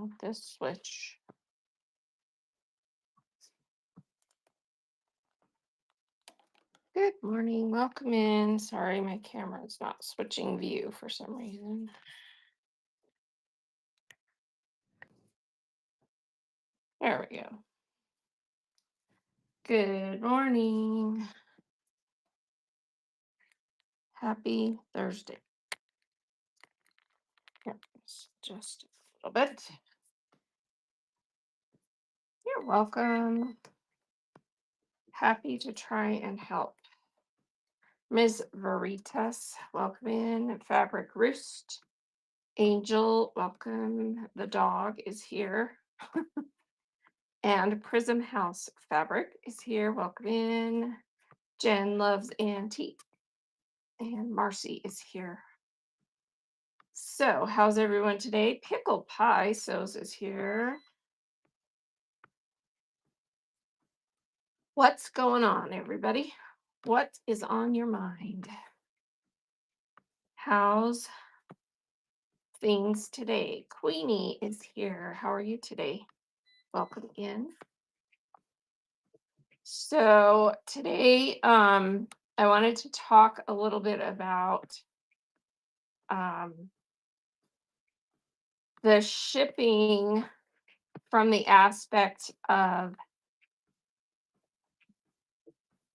with this switch. Good morning. Welcome in. Sorry, my camera is not switching view for some reason. There we go. Good morning. Happy Thursday. Here, just a little bit. You're welcome. Happy to try and help. Ms. Veritas, welcome in. Fabric Roost. Angel, welcome. The dog is here. And Prism House Fabric is here. Welcome in. Jen loves antique. And Marcy is here. So, how's everyone today? Pickle Pie Sews is here. What's going on, everybody? What is on your mind? How's things today? Queenie is here. How are you today? Welcome in. So today, I wanted to talk a little bit about the shipping from the aspect of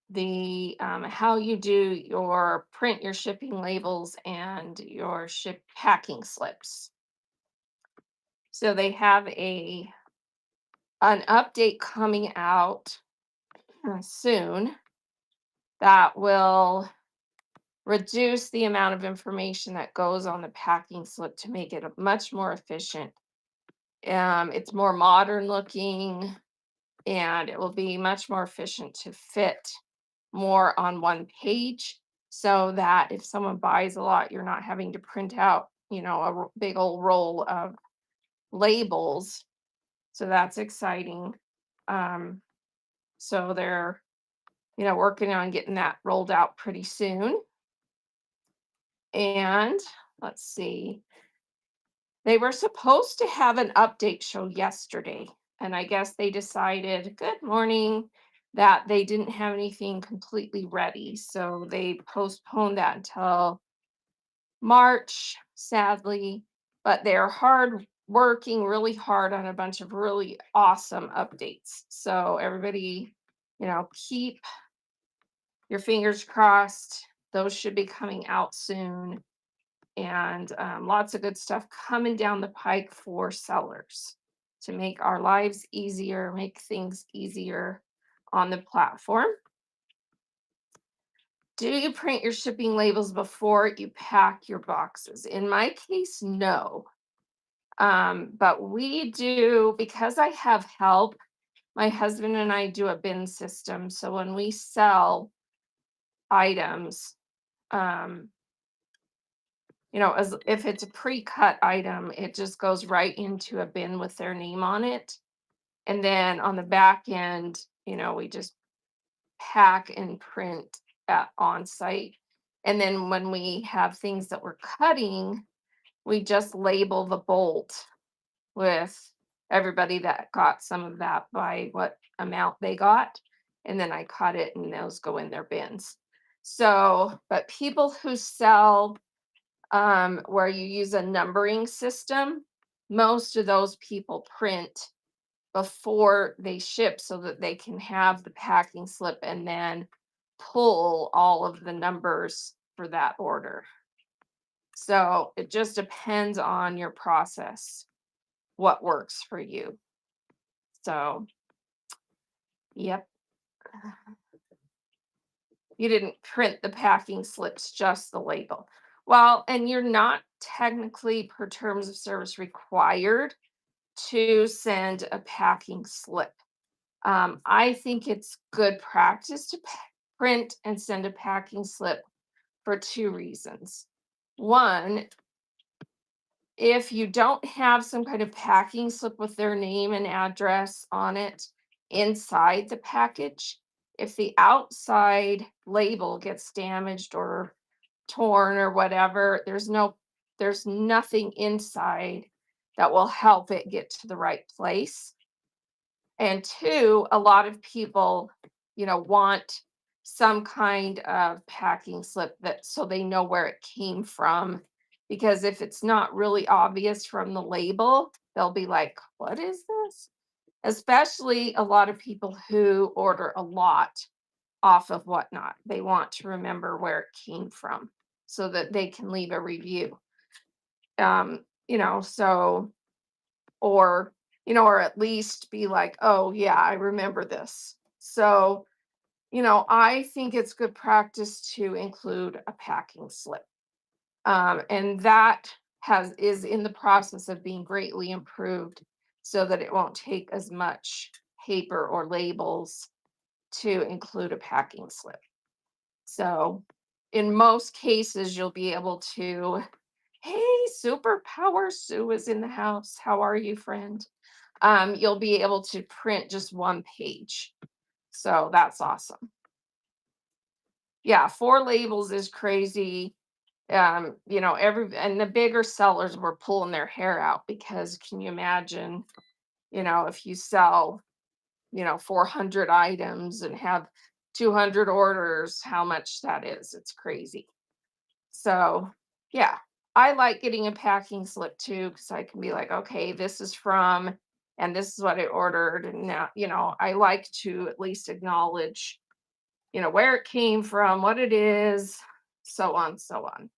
the how you do your print your shipping labels and your ship packing slips. So they have an update coming out soon that will reduce the amount of information that goes on the packing slip to make it much more efficient. It's more modern looking and it will be much more efficient to fit more on one page so that if someone buys a lot, you're not having to print out, a big old roll of labels. So that's exciting. So they're, working on getting that rolled out pretty soon. And let's see, they were supposed to have an update show yesterday. And I guess they decided, good morning, that they didn't have anything completely ready. So they postponed that until March, sadly. But they're working really hard on a bunch of really awesome updates. So everybody, keep your fingers crossed. Those should be coming out soon. And lots of good stuff coming down the pike for sellers to make our lives easier, make things easier on the platform. Do you print your shipping labels before you pack your boxes? In my case, no. But we do, because I have help, my husband and I do a bin system. So when we sell items, as if it's a pre-cut item, it just goes right into a bin with their name on it. And then on the back end, we just pack and print on site. And then when we have things that we're cutting, we just label the bolt with everybody that got some of that by what amount they got. And then I cut it and those go in their bins. So, but people who sell where you use a numbering system, most of those people print before they ship so that they can have the packing slip and then pull all of the numbers for that order. So it just depends on your process, what works for you. So, yep. You didn't print the packing slips, just the label. Well, and you're not technically, per terms of service, required to send a packing slip. I think it's good practice to print and send a packing slip for two reasons. One, if you don't have some kind of packing slip with their name and address on it inside the package, if the outside label gets damaged or torn or whatever, there's nothing inside that will help it get to the right place. And two, a lot of people, want some kind of packing slip that so they know where it came from. Because if it's not really obvious from the label, they'll be like, what is this? Especially a lot of people who order a lot off of Whatnot. They want to remember where it came from so that they can leave a review. So or or at least be like, "Oh yeah, I remember this." So, I think it's good practice to include a packing slip. And that has is in the process of being greatly improved so that it won't take as much paper or labels to include a packing slip. So, in most cases, you'll be able to, hey, superpower Sue is in the house. How are you, friend? You'll be able to print just one page. So that's awesome. Yeah, four labels is crazy. Every and the bigger sellers were pulling their hair out because can you imagine, if you sell, 400 items and have 200 orders, how much that is. It's crazy. So, yeah, I like getting a packing slip too because I can be like, okay, this is from, and this is what I ordered. And now, I like to at least acknowledge, where it came from, what it is, so on, so on.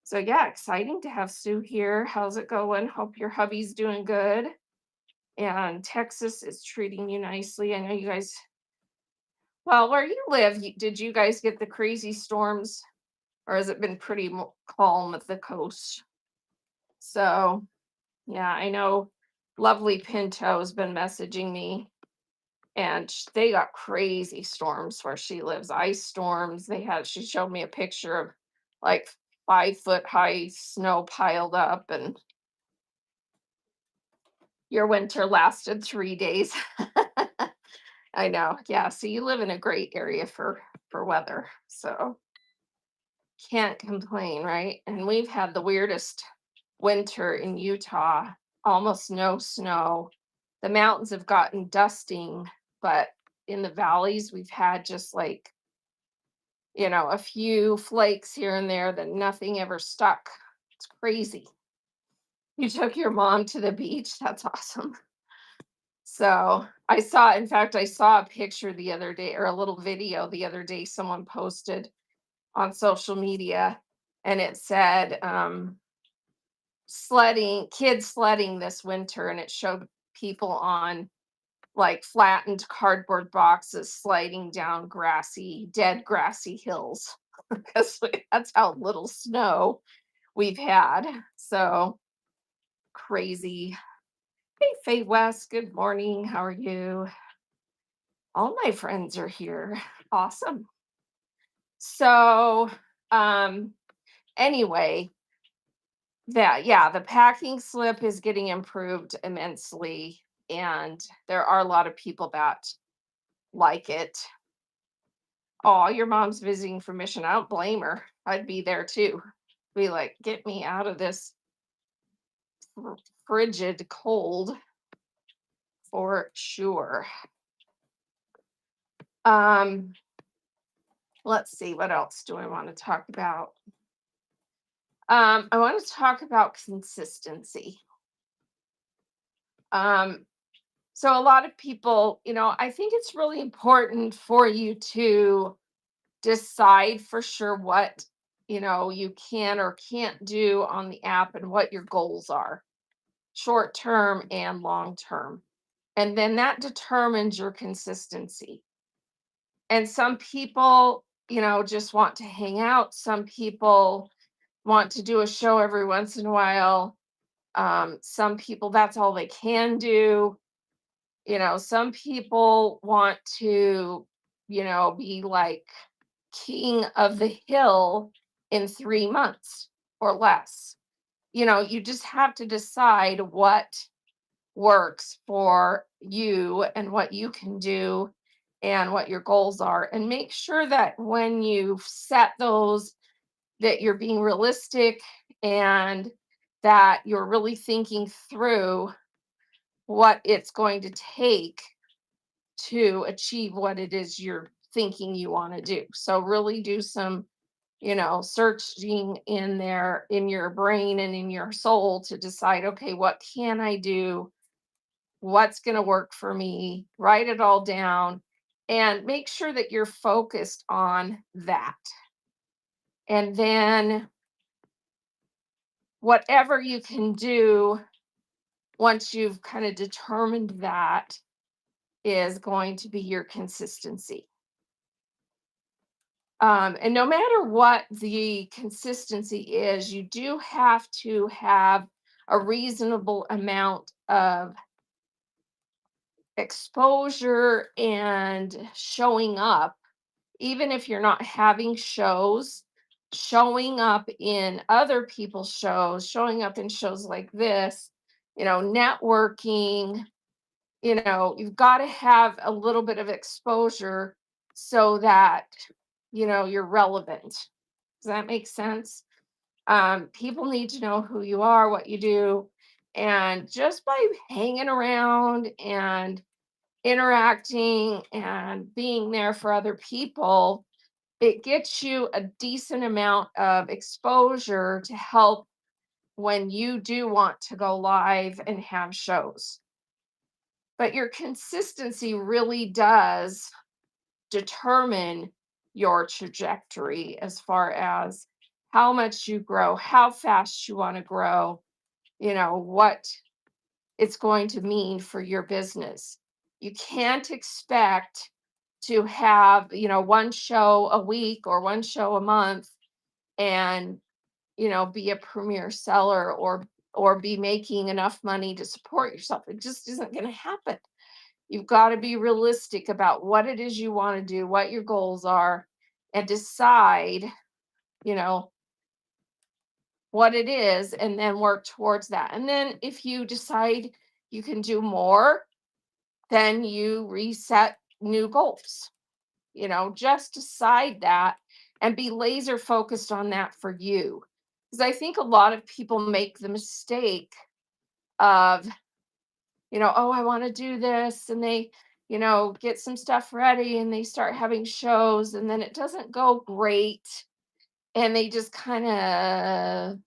So, yeah, exciting to have Sue here. How's it going? Hope your hubby's doing good. And Texas is treating you nicely. I know you guys, well, where you live, did you guys get the crazy storms or has it been pretty calm at the coast? So, yeah, I know lovely Pinto's been messaging me and they got crazy storms where she lives, ice storms. She showed me a picture of like 5 foot high snow piled up, and your winter lasted 3 days. I know. Yeah. So you live in a great area for weather. So can't complain, right? And we've had the weirdest winter in Utah, almost no snow. The mountains have gotten dusting, but in the valleys, we've had just like, a few flakes here and there that nothing ever stuck. It's crazy. You took your mom to the beach. That's awesome. So in fact, I saw a picture the other day or a little video the other day someone posted on social media and it said, kids sledding this winter, and it showed people on like flattened cardboard boxes sliding down dead grassy hills because that's how little snow we've had. So crazy. Hey, Faye West, good morning. How are you? All my friends are here. Awesome. So, um, anyway, yeah, the packing slip is getting improved immensely, and there are a lot of people that like it. Oh, your mom's visiting from Mission. I don't blame her. I'd be there too. Be like, get me out of this frigid cold for sure. Um, let's see, what else do I want to talk about? I want to talk about consistency. Um, so a lot of people, I think it's really important for you to decide for sure what, you can or can't do on the app and what your goals are, short term and long term. And then that determines your consistency. And some people, just want to hang out. Some people want to do a show every once in a while. Some people, that's all they can do. Some people want to, be like king of the hill in 3 months or less. You just have to decide what works for you and what you can do and what your goals are, and make sure that when you set those that you're being realistic and that you're really thinking through what it's going to take to achieve what it is you're thinking you want to do. So really do some, searching in there in your brain and in your soul to decide, okay, what can I do? What's going to work for me? Write it all down and make sure that you're focused on that. And then whatever you can do once you've kind of determined that is going to be your consistency. And no matter what the consistency is, you do have to have a reasonable amount of exposure and showing up, even if you're not having shows, showing up in other people's shows, showing up in shows like this, networking, you've got to have a little bit of exposure so that, you're relevant. Does that make sense? People need to know who you are, what you do. And just by hanging around and interacting and being there for other people, it gets you a decent amount of exposure to help when you do want to go live and have shows. But your consistency really does determine your trajectory as far as how much you grow, how fast you want to grow, what it's going to mean for your business. You can't expect to have, one show a week or one show a month and, be a premier seller or be making enough money to support yourself. It just isn't going to happen. You've got to be realistic about what it is you want to do, what your goals are, and decide, you know, what it is, and then work towards that. And then if you decide you can do more, then you reset new goals. Just decide that and be laser focused on that for you. Because I think a lot of people make the mistake of, oh, I want to do this. And they, get some stuff ready and they start having shows and then it doesn't go great. And they just kind of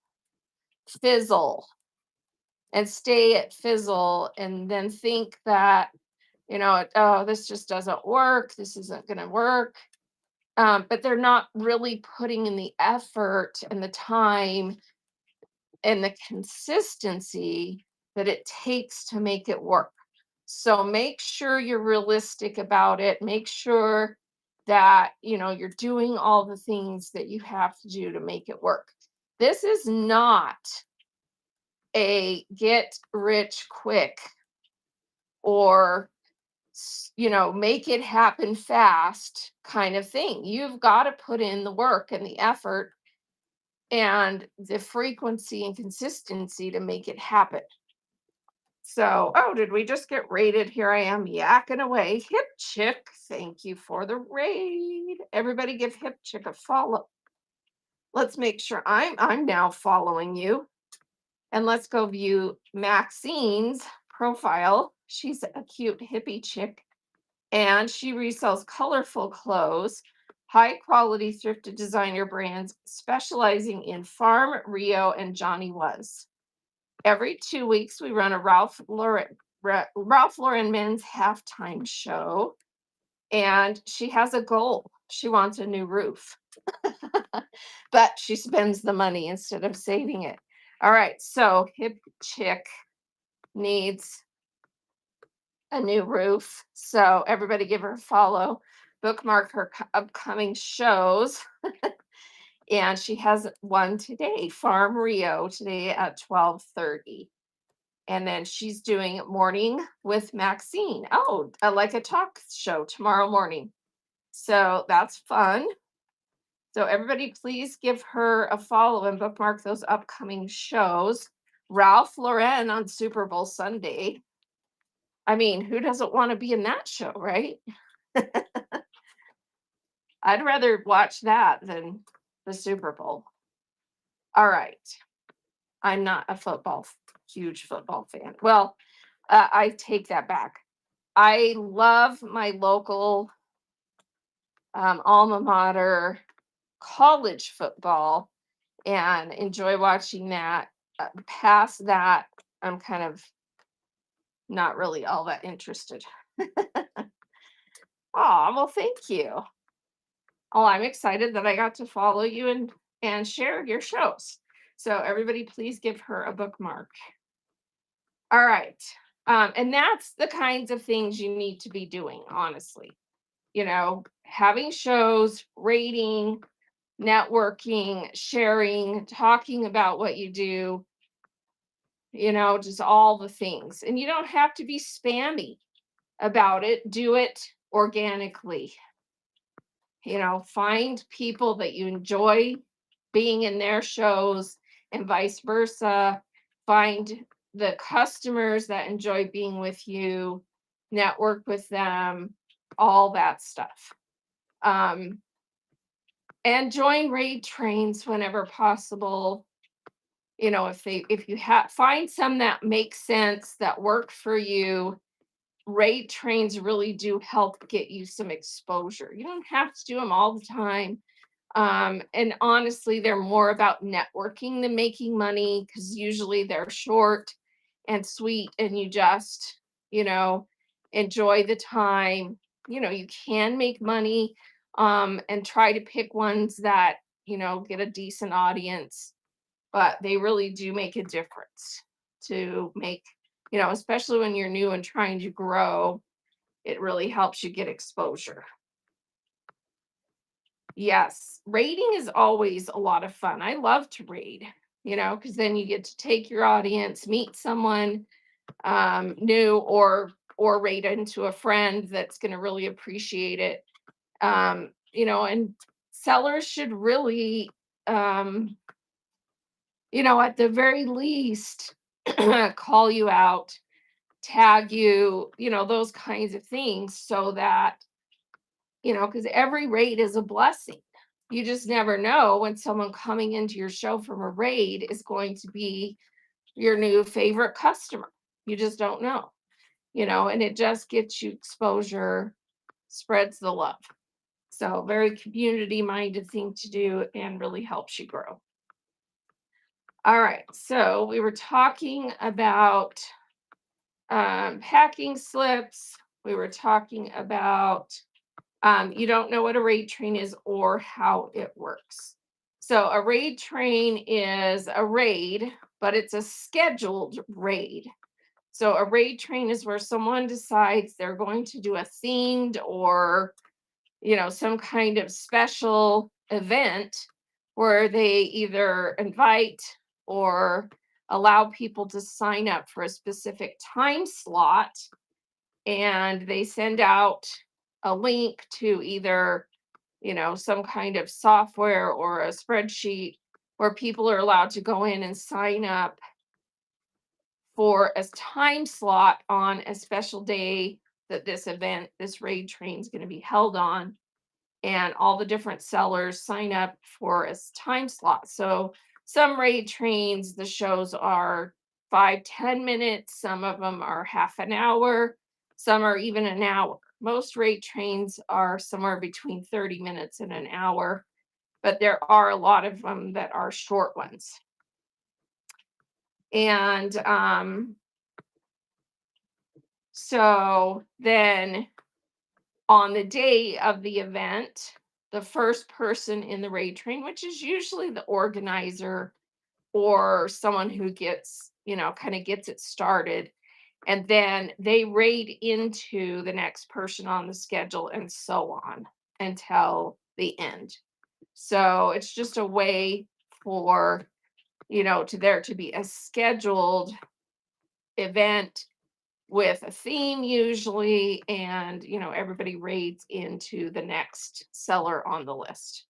fizzle and stay at fizzle and then think that, oh, this just doesn't work. This isn't going to work. But they're not really putting in the effort and the time and the consistency that it takes to make it work. So make sure you're realistic about it. Make sure that, you're doing all the things that you have to do to make it work. This is not a get rich quick or make it happen fast kind of thing. You've got to put in the work and the effort and the frequency and consistency to make it happen. So, oh, did we just get raided? Here I am yakking away. Hip Chick, thank you for the raid. Everybody give Hip Chick a follow. Let's make sure I'm now following you. And let's go view Maxine's profile. She's a cute hippie chick and she resells colorful clothes, high quality thrifted designer brands, specializing in Farm, Rio, and Johnny Was. Every 2 weeks, we run a Ralph Lauren men's halftime show, and she has a goal. She wants a new roof, but she spends the money instead of saving it. All right, so Hip Chick needs a new roof. So everybody give her a follow, bookmark her upcoming shows. And she has one today, Farm Rio, today at 12:30. And then she's doing morning with Maxine. Oh, like a talk show tomorrow morning. So that's fun. So everybody please give her a follow and bookmark those upcoming shows. Ralph Lauren on Super Bowl Sunday. I mean, who doesn't want to be in that show, right? I'd rather watch that than the Super Bowl. All right. I'm not a huge football fan. Well, I take that back. I love my local alma mater college football and enjoy watching that. Past that, I'm kind of not really all that interested. Oh, well, thank you. Oh, I'm excited that I got to follow you and share your shows. So everybody, please give her a bookmark. All right. And that's the kinds of things you need to be doing, honestly. Having shows, rating, networking, sharing, talking about what you do, just all the things. And you don't have to be spammy about it. Do it organically. Find people that you enjoy being in their shows and vice versa. Find the customers that enjoy being with you, network with them, all that stuff. Um, and join raid trains whenever possible. If you have find some that make sense, that work for you. Raid trains really do help get you some exposure. You don't have to do them all the time. And honestly, they're more about networking than making money because usually they're short and sweet, and you just, you know, enjoy the time. You can make money and try to pick ones that, get a decent audience, but they really do make a difference to make, especially when you're new and trying to grow, it really helps you get exposure. Yes, raiding is always a lot of fun. I love to raid, because then you get to take your audience, meet someone new, or raid into a friend that's going to really appreciate it. And sellers should really, um, at the very least, call you out, tag you, those kinds of things so that, because every raid is a blessing. You just never know when someone coming into your show from a raid is going to be your new favorite customer. You just don't know, and it just gets you exposure, spreads the love. So, very community minded thing to do and really helps you grow. All right. So, we were talking about packing slips. We were talking about you don't know what a raid train is or how it works. So, a raid train is a raid, but it's a scheduled raid. So, a raid train is where someone decides they're going to do a themed or, some kind of special event where they either invite or allow people to sign up for a specific time slot, and they send out a link to either, some kind of software or a spreadsheet where people are allowed to go in and sign up for a time slot on a special day that this raid train is going to be held on. And all the different sellers sign up for a time slot. So some raid trains, the shows are 5-10 minutes, some of them are half an hour, some are even an hour. Most raid trains are somewhere between 30 minutes and an hour, but there are a lot of them that are short ones. And so then on the day of the event, the first person in the raid train, which is usually the organizer or someone who gets, kind of gets it started, and then they raid into the next person on the schedule and so on until the end. So it's just a way for, to there to be a scheduled event with a theme usually, and everybody raids into the next seller on the list.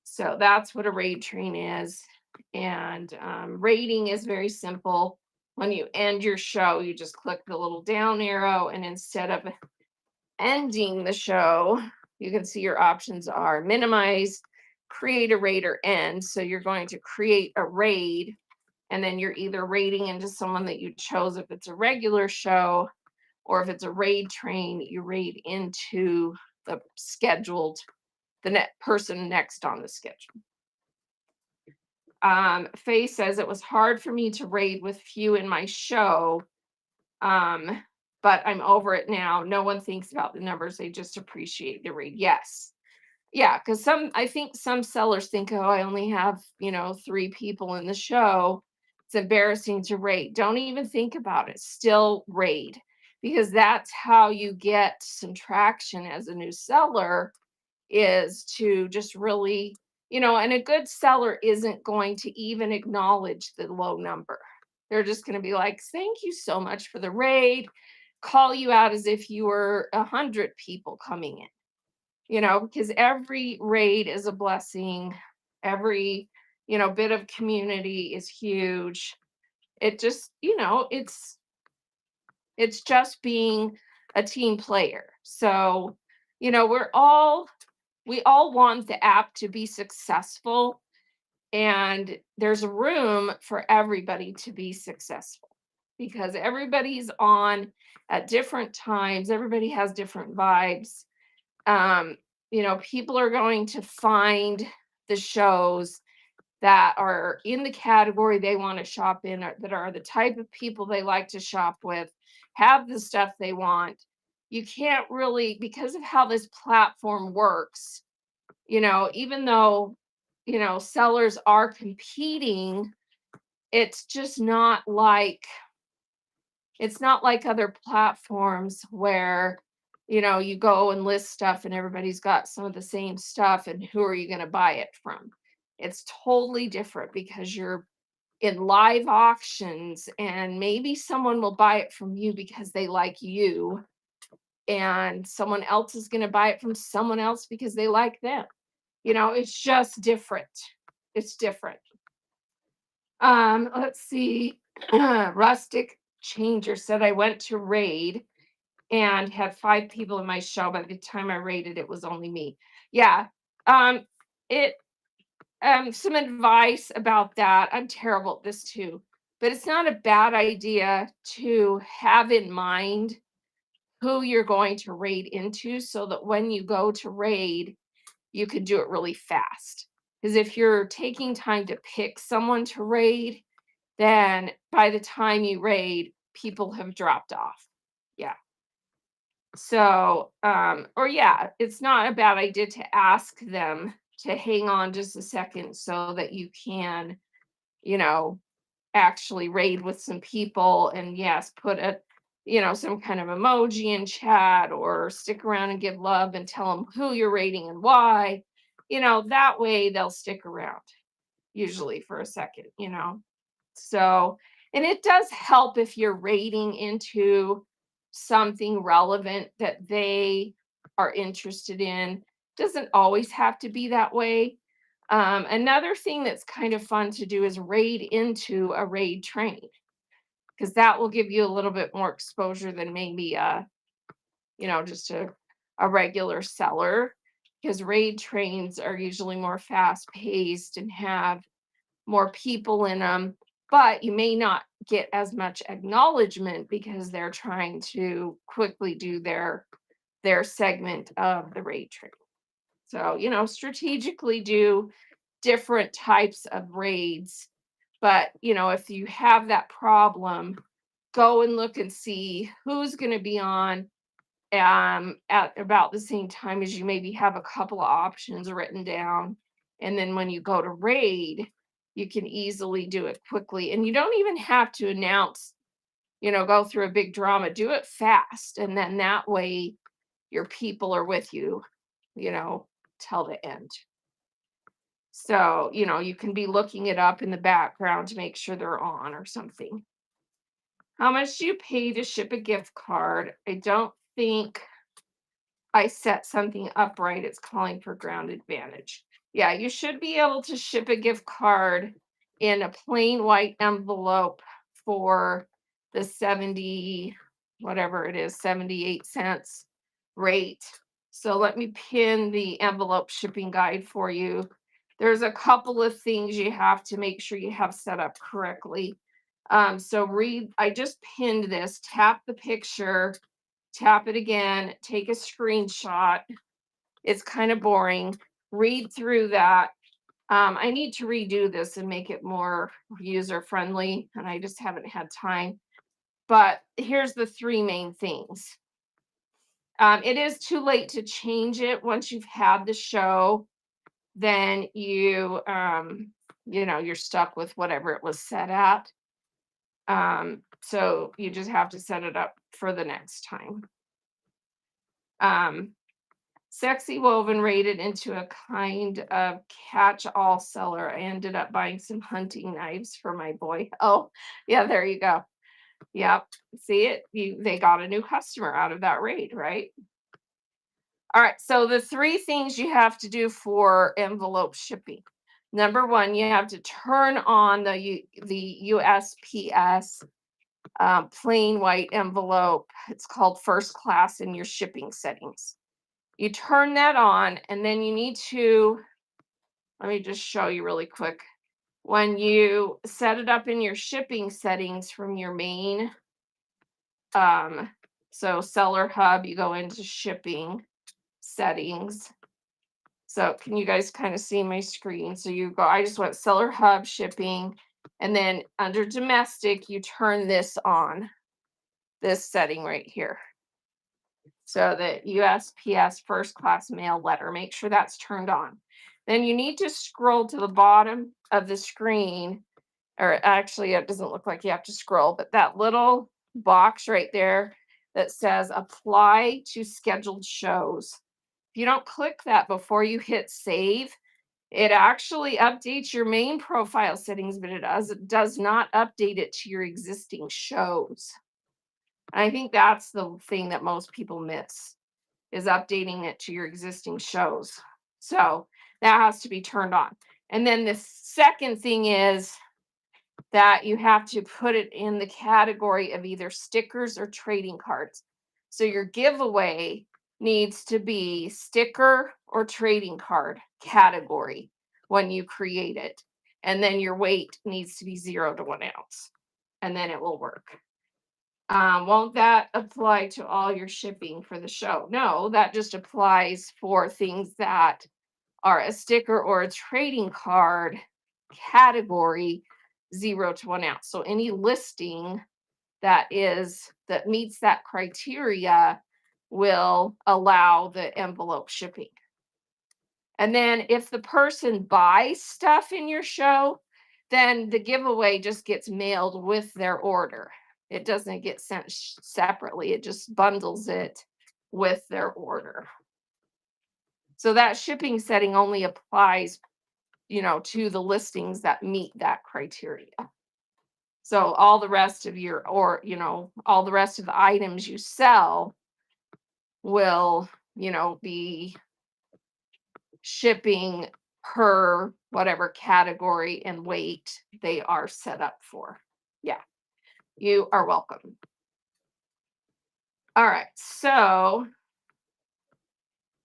So that's what a raid train is. And raiding is very simple. When you end your show, you just click the little down arrow, and instead of ending the show, you can see your options are minimize, create a raid, or end. So you're going to create a raid, And then you're either raiding into someone that you chose if it's a regular show, or if it's a raid train, you raid into the scheduled the net person next on the schedule. Faye says it was hard for me to raid with few in my show, um, but I'm over it now. No one thinks about the numbers; they just appreciate the raid. Yes, yeah, because I think some sellers think, oh, I only have 3 people in the show. It's embarrassing to raid. Don't even think about it. Still raid because that's how you get some traction as a new seller is to just really, and a good seller isn't going to even acknowledge the low number. They're just going to be like, thank you so much for the raid, call you out as if you were 100 people coming in, because every raid is a blessing. Every, bit of community is huge. It just, it's just being a team player. So, we all want the app to be successful, and there's room for everybody to be successful because everybody's on at different times, everybody has different vibes. um People are going to find the shows that are in the category they want to shop in, or that are the type of people they like to shop with, have the stuff they want. You can't really, because of how this platform works, even though, sellers are competing, it's just not like other platforms where, you go and list stuff and everybody's got some of the same stuff, and who are you going to buy it from? It's totally different because you're in live auctions, and maybe someone will buy it from you because they like you, and someone else is going to buy it from someone else because they like them. It's just different. It's different. Let's see. Rustic Changer said I went to raid and had 5 people in my show. By the time I rated, it was only me. Yeah. It Some advice about that. I'm terrible at this too, but it's not a bad idea to have in mind who you're going to raid into so that when you go to raid, you can do it really fast. Because if you're taking time to pick someone to raid, then by the time you raid, people have dropped off. Yeah. So, or yeah, it's not a bad idea to ask them to hang on just a second so that you can, you know, actually raid with some people, and yes, put some kind of emoji in chat, or stick around and give love and tell them who you're raiding and why. That way they'll stick around usually for a second. So, and it does help if you're raiding into something relevant that they are interested in. Doesn't always have to be that way. Another thing that's kind of fun to do is raid into a raid train, because that will give you a little bit more exposure than maybe just a regular seller, because raid trains are usually more fast paced and have more people in them, but you may not get as much acknowledgement because they're trying to quickly do their segment of the raid train. So, strategically do different types of raids. But, if you have that problem, go and look and see who's going to be on at about the same time as you. Maybe have a couple of options written down. And then when you go to raid, you can easily do it quickly. And you don't even have to announce, go through a big drama. Do it fast. And then that way your people are with you, you know, till the end. So, you can be looking it up in the background to make sure they're on or something. How much do you pay to ship a gift card? I don't think I set something up right. It's calling for ground advantage. Yeah, you should be able to ship a gift card in a plain white envelope for the 70, whatever it is, 78 cents rate. So let me pin the envelope shipping guide for you. there's a couple of things you have to make sure you have set up correctly. So I just pinned this, tap the picture, tap it again, take a screenshot. It's kind of boring. Read through that. I need to redo this and make it more user friendly, and I just haven't had time. But here's the three main things. It is too late to change it once you've had the show. Then you're stuck with whatever it was set at. So you just have to set it up for the next time. Um, Sexy Woven rated into a kind of catch-all seller. I ended up buying some hunting knives for my boy. Oh, yeah, there you go. Yep. See it? They got a new customer out of that raid, right? All right. So the three things you have to do for envelope shipping. Number one, you have to turn on the USPS plain white envelope. It's called first class in your shipping settings. You turn that on, and then you need to, let me just show you really quick. When you set it up in your shipping settings from your main, so Seller Hub, you go into shipping settings. So can you guys kind of see my screen? So you go, I just went Seller Hub shipping, and then under domestic, you turn this on, this setting right here. So the USPS first class mail letter, make sure that's turned on. Then you need to scroll to the bottom of the screen, or actually it doesn't look like you have to scroll, but that little box right there that says apply to scheduled shows. If you don't click that before you hit save, it actually updates your main profile settings, but it does not update it to your existing shows. And I think that's the thing that most people miss, is updating it to your existing shows. So that has to be turned on. And then the second thing is that you have to put it in the category of either stickers or trading cards. So your giveaway needs to be sticker or trading card category when you create it. And then your weight needs to be 0 to 1 ounce, and then it will work. Won't that apply to all your shipping for the show? No, that just applies for things that are a sticker or a trading card category 0 to 1 ounce. So any listing that meets that criteria will allow the envelope shipping. And then if the person buys stuff in your show, then the giveaway just gets mailed with their order. It doesn't get sent separately. It just bundles it with their order. So that shipping setting only applies, to the listings that meet that criteria. So all the rest of all the rest of the items you sell will, be shipping per whatever category and weight they are set up for. Yeah, you are welcome. All right, so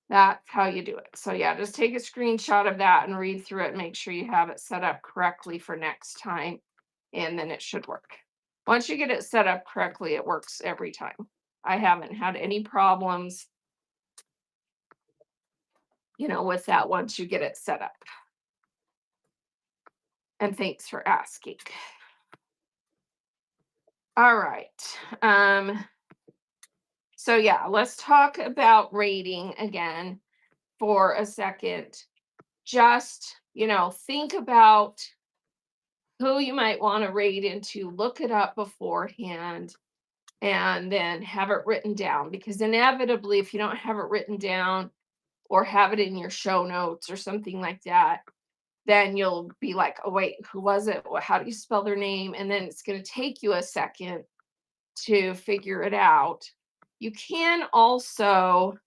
that's how you do it. So yeah, just take a screenshot of that and read through it. Make sure you have it set up correctly for next time, and then it should work. Once you get it set up correctly, it works every time. I haven't had any problems, with that once you get it set up. And thanks for asking. All right. So yeah, let's talk about rating again for a second. Just, think about who you might want to rate into, look it up beforehand, and then have it written down. Because inevitably, if you don't have it written down or have it in your show notes or something like that, then you'll be like, oh, wait, who was it? How do you spell their name? And then it's going to take you a second to figure it out. You can also,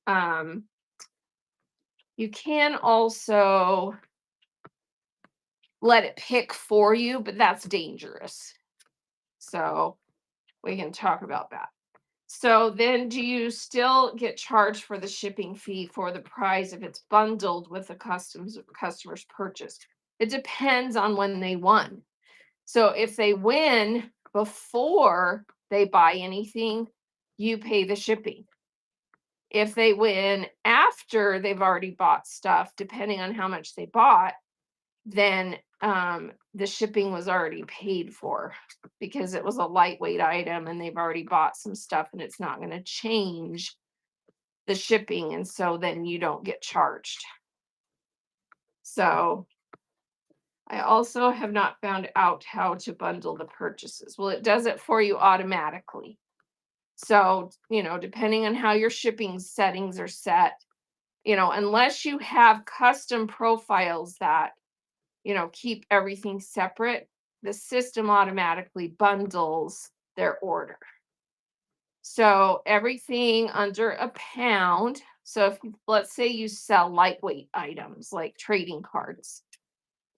um, let it pick for you, but that's dangerous. So we can talk about that. So then do you still get charged for the shipping fee for the price if it's bundled with the customer's purchase? It depends on when they won. So if they win before they buy anything, you pay the shipping. If they win after they've already bought stuff, depending on how much they bought, then the shipping was already paid for because it was a lightweight item and they've already bought some stuff and it's not going to change the shipping. And so then you don't get charged. So I also have not found out how to bundle the purchases. Well, it does it for you automatically. So, depending on how your shipping settings are set, unless you have custom profiles that, keep everything separate, the system automatically bundles their order. So everything under a pound. So if let's say you sell lightweight items like trading cards,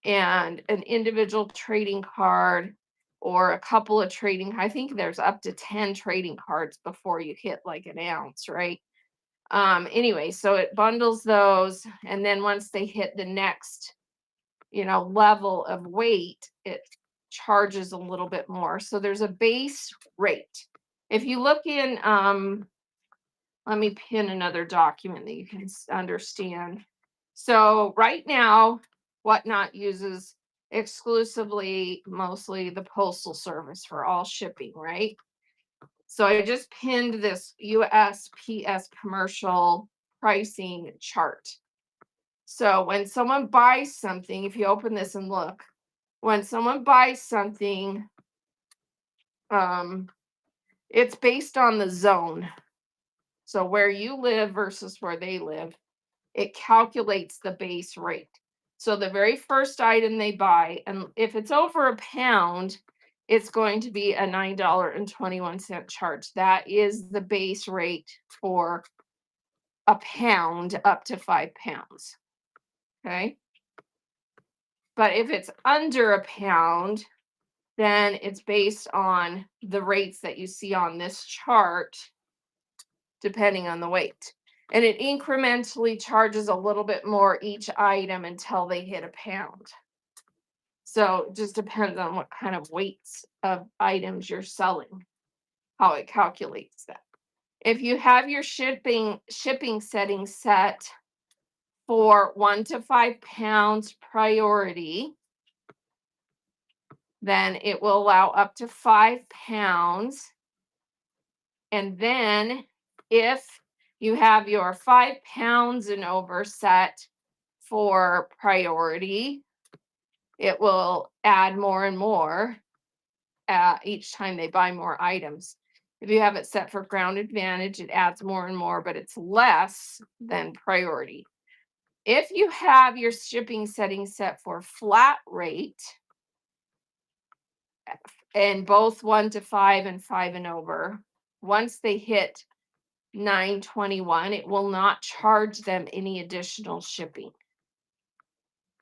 and an individual trading card or a couple of I think there's up to 10 trading cards before you hit like an ounce, right? Anyway, so it bundles those, and then once they hit the next, level of weight, it charges a little bit more. So there's a base rate. If you look in, let me pin another document that you can understand. So right now, Whatnot uses exclusively, mostly the postal service for all shipping, right? So I just pinned this USPS commercial pricing chart. So when someone buys something, if you open this and look, when someone buys something, um, it's based on the zone. So where you live versus where they live, it calculates the base rate. So the very first item they buy, and if it's over a pound, it's going to be a $9.21 charge. That is the base rate for a pound up to 5 pounds. Okay. But if it's under a pound, then it's based on the rates that you see on this chart, depending on the weight. And it incrementally charges a little bit more each item until they hit a pound. So it just depends on what kind of weights of items you're selling, how it calculates that. If you have your shipping settings set for 1 to 5 pounds priority, then it will allow up to 5 pounds. And then if you have your 5 pounds and over set for priority, it will add more and more each time they buy more items. If you have it set for Ground Advantage, it adds more and more, but it's less than priority. If you have your shipping settings set for flat rate, and both 1 to 5 and 5 and over, once they hit 921, it will not charge them any additional shipping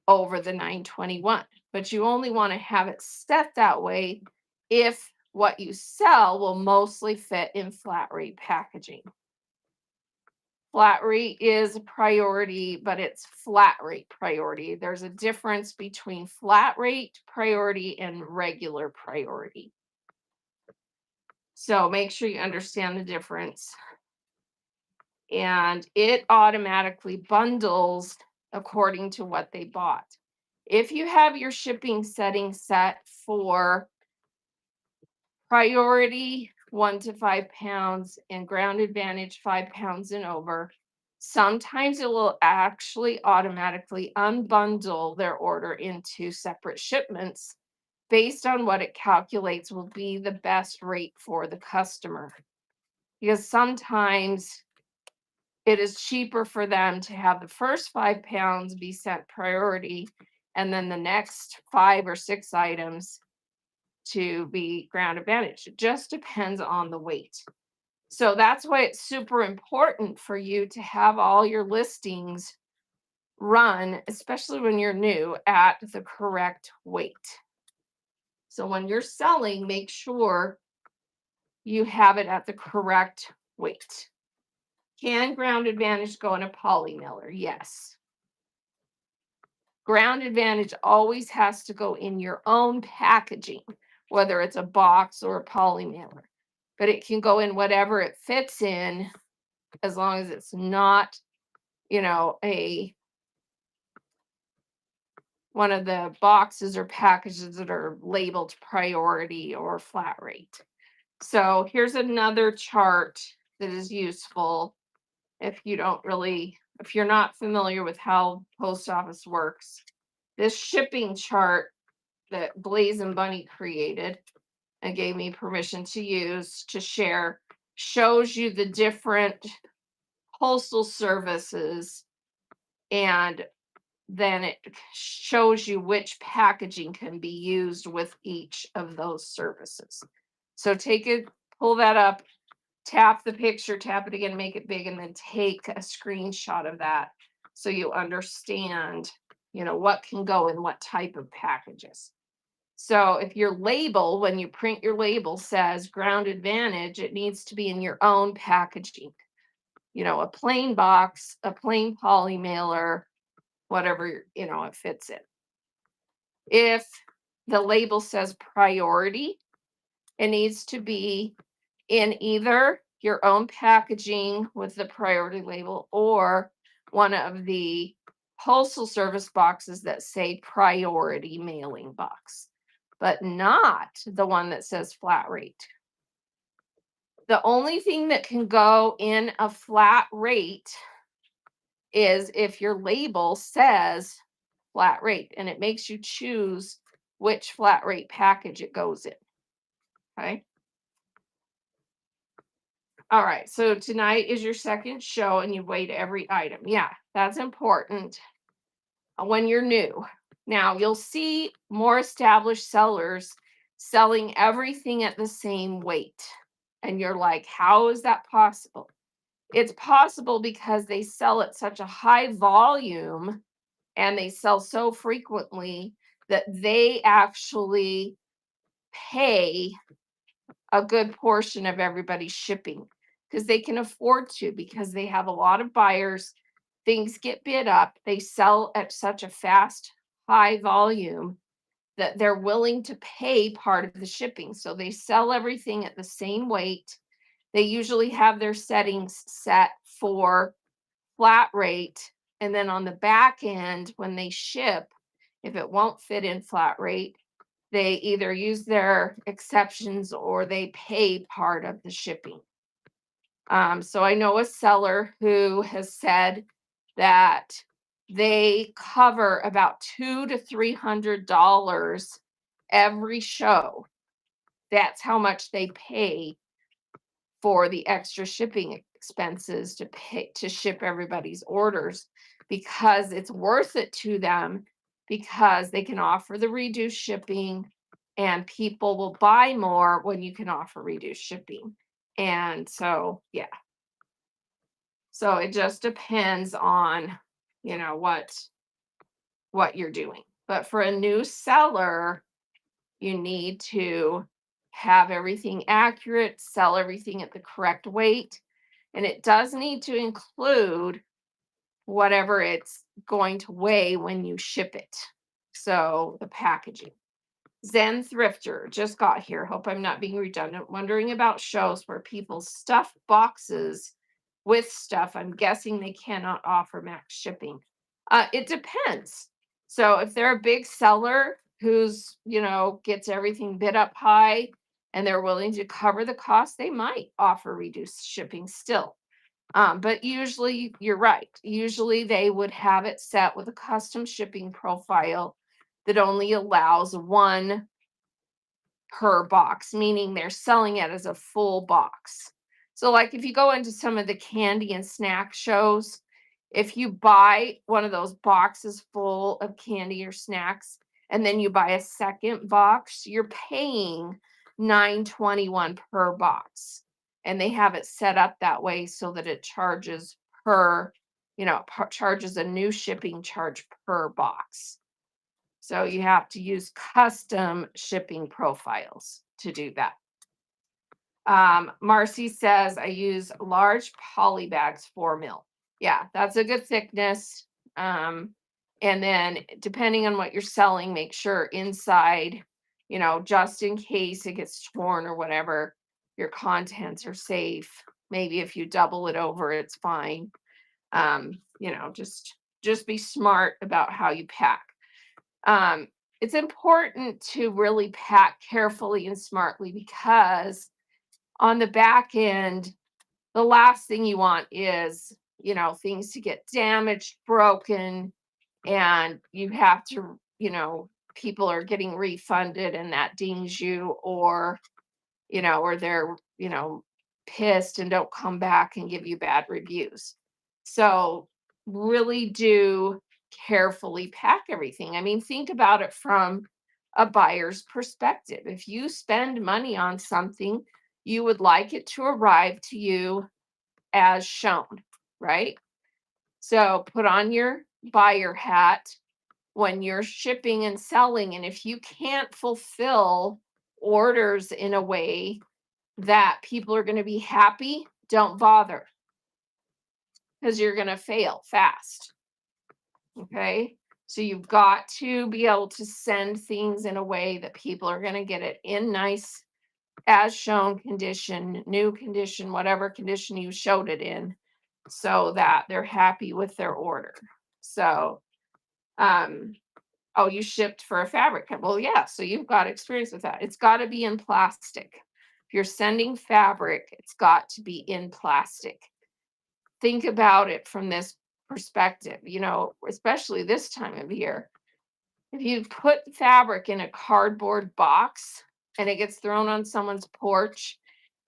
over the 921. But you only want to have it set that way if what you sell will mostly fit in flat rate packaging. Flat rate is a priority, but it's flat rate priority. There's a difference between flat rate priority and regular priority. So make sure you understand the difference. And it automatically bundles according to what they bought. If you have your shipping settings set for priority 1 to 5 pounds and Ground Advantage 5 pounds and over, sometimes it will actually automatically unbundle their order into separate shipments based on what it calculates will be the best rate for the customer. Because sometimes it is cheaper for them to have the first 5 pounds be sent priority and then the next 5 or 6 items to be Ground Advantage. It just depends on the weight. So that's why it's super important for you to have all your listings run, especially when you're new, at the correct weight. So when you're selling, make sure you have it at the correct weight. Can Ground Advantage go in a poly mailer? Yes. Ground Advantage always has to go in your own packaging, whether it's a box or a poly mailer. But it can go in whatever it fits in, as long as it's not, a one of the boxes or packages that are labeled priority or flat rate. So here's another chart that is useful if you're not familiar with how post office works. This shipping chart that Blaze and Bunny created and gave me permission to use to share shows you the different postal services, and then it shows you which packaging can be used with each of those services. So pull that up, tap the picture, tap it again, make it big, and then take a screenshot of that so you understand, what can go in what type of packages. So if your label, when you print your label, says Ground Advantage, it needs to be in your own packaging. A plain box, a plain poly mailer, whatever, it fits in. If the label says priority, it needs to be in either your own packaging with the priority label or one of the postal service boxes that say priority mailing box, but not the one that says flat rate. The only thing that can go in a flat rate is if your label says flat rate, and it makes you choose which flat rate package it goes in. Okay. All right. So tonight is your second show and you weighed every item. Yeah, that's important when you're new. Now you'll see more established sellers selling everything at the same weight. And you're like, how is that possible? It's possible because they sell at such a high volume and they sell so frequently that they actually pay a good portion of everybody's shipping because they can afford to, because they have a lot of buyers. Things get bid up. They sell at such a fast, high volume that they're willing to pay part of the shipping. So they sell everything at the same weight. They usually have their settings set for flat rate. And then on the back end, when they ship, if it won't fit in flat rate, they either use their exceptions or they pay part of the shipping. So I know a seller who has said that they cover about $200 to $300 every show. That's how much they pay for the extra shipping expenses to ship everybody's orders, because it's worth it to them, because they can offer the reduced shipping and people will buy more when you can offer reduced shipping. And so, yeah. So it just depends on, what you're doing. But for a new seller, you need to have everything accurate, sell everything at the correct weight, and it does need to include whatever it's going to weigh when you ship it. So the packaging. Zen Thrifter just got here. Hope I'm not being redundant. Wondering about shows where people stuff boxes with stuff. I'm guessing they cannot offer max shipping. It depends. So if they're a big seller who's, gets everything bid up high and they're willing to cover the cost, they might offer reduced shipping still. But usually, you're right. Usually, they would have it set with a custom shipping profile that only allows one per box, meaning they're selling it as a full box. So, like if you go into some of the candy and snack shows, if you buy one of those boxes full of candy or snacks, and then you buy a second box, you're paying $9.21 per box. And they have it set up that way so that it charges charges a new shipping charge per box. So you have to use custom shipping profiles to do that. Marcy says I use large poly bags, 4 mil. Yeah, that's a good thickness. Um, and then depending on what you're selling, make sure inside, just in case it gets torn or whatever, your contents are safe. Maybe if you double it over, it's fine. Just be smart about how you pack. Um, it's important to really pack carefully and smartly because on the back end, the last thing you want is, things to get damaged, broken, and you have to, people are getting refunded and that dings you, or they're, pissed and don't come back and give you bad reviews. So really do carefully pack everything. I mean, think about it from a buyer's perspective. If you spend money on something, you would like it to arrive to you as shown, right? So put on your buyer hat when you're shipping and selling. And if you can't fulfill orders in a way that people are going to be happy, don't bother because you're going to fail fast. Okay. So you've got to be able to send things in a way that people are going to get it in nice, as shown condition, new condition, whatever condition you showed it in, so that they're happy with their order. So, oh, you shipped for a fabric. Well, yeah. So you've got experience with that. It's got to be in plastic. If you're sending fabric, it's got to be in plastic. Think about it from this perspective, especially this time of year. If you put fabric in a cardboard box and it gets thrown on someone's porch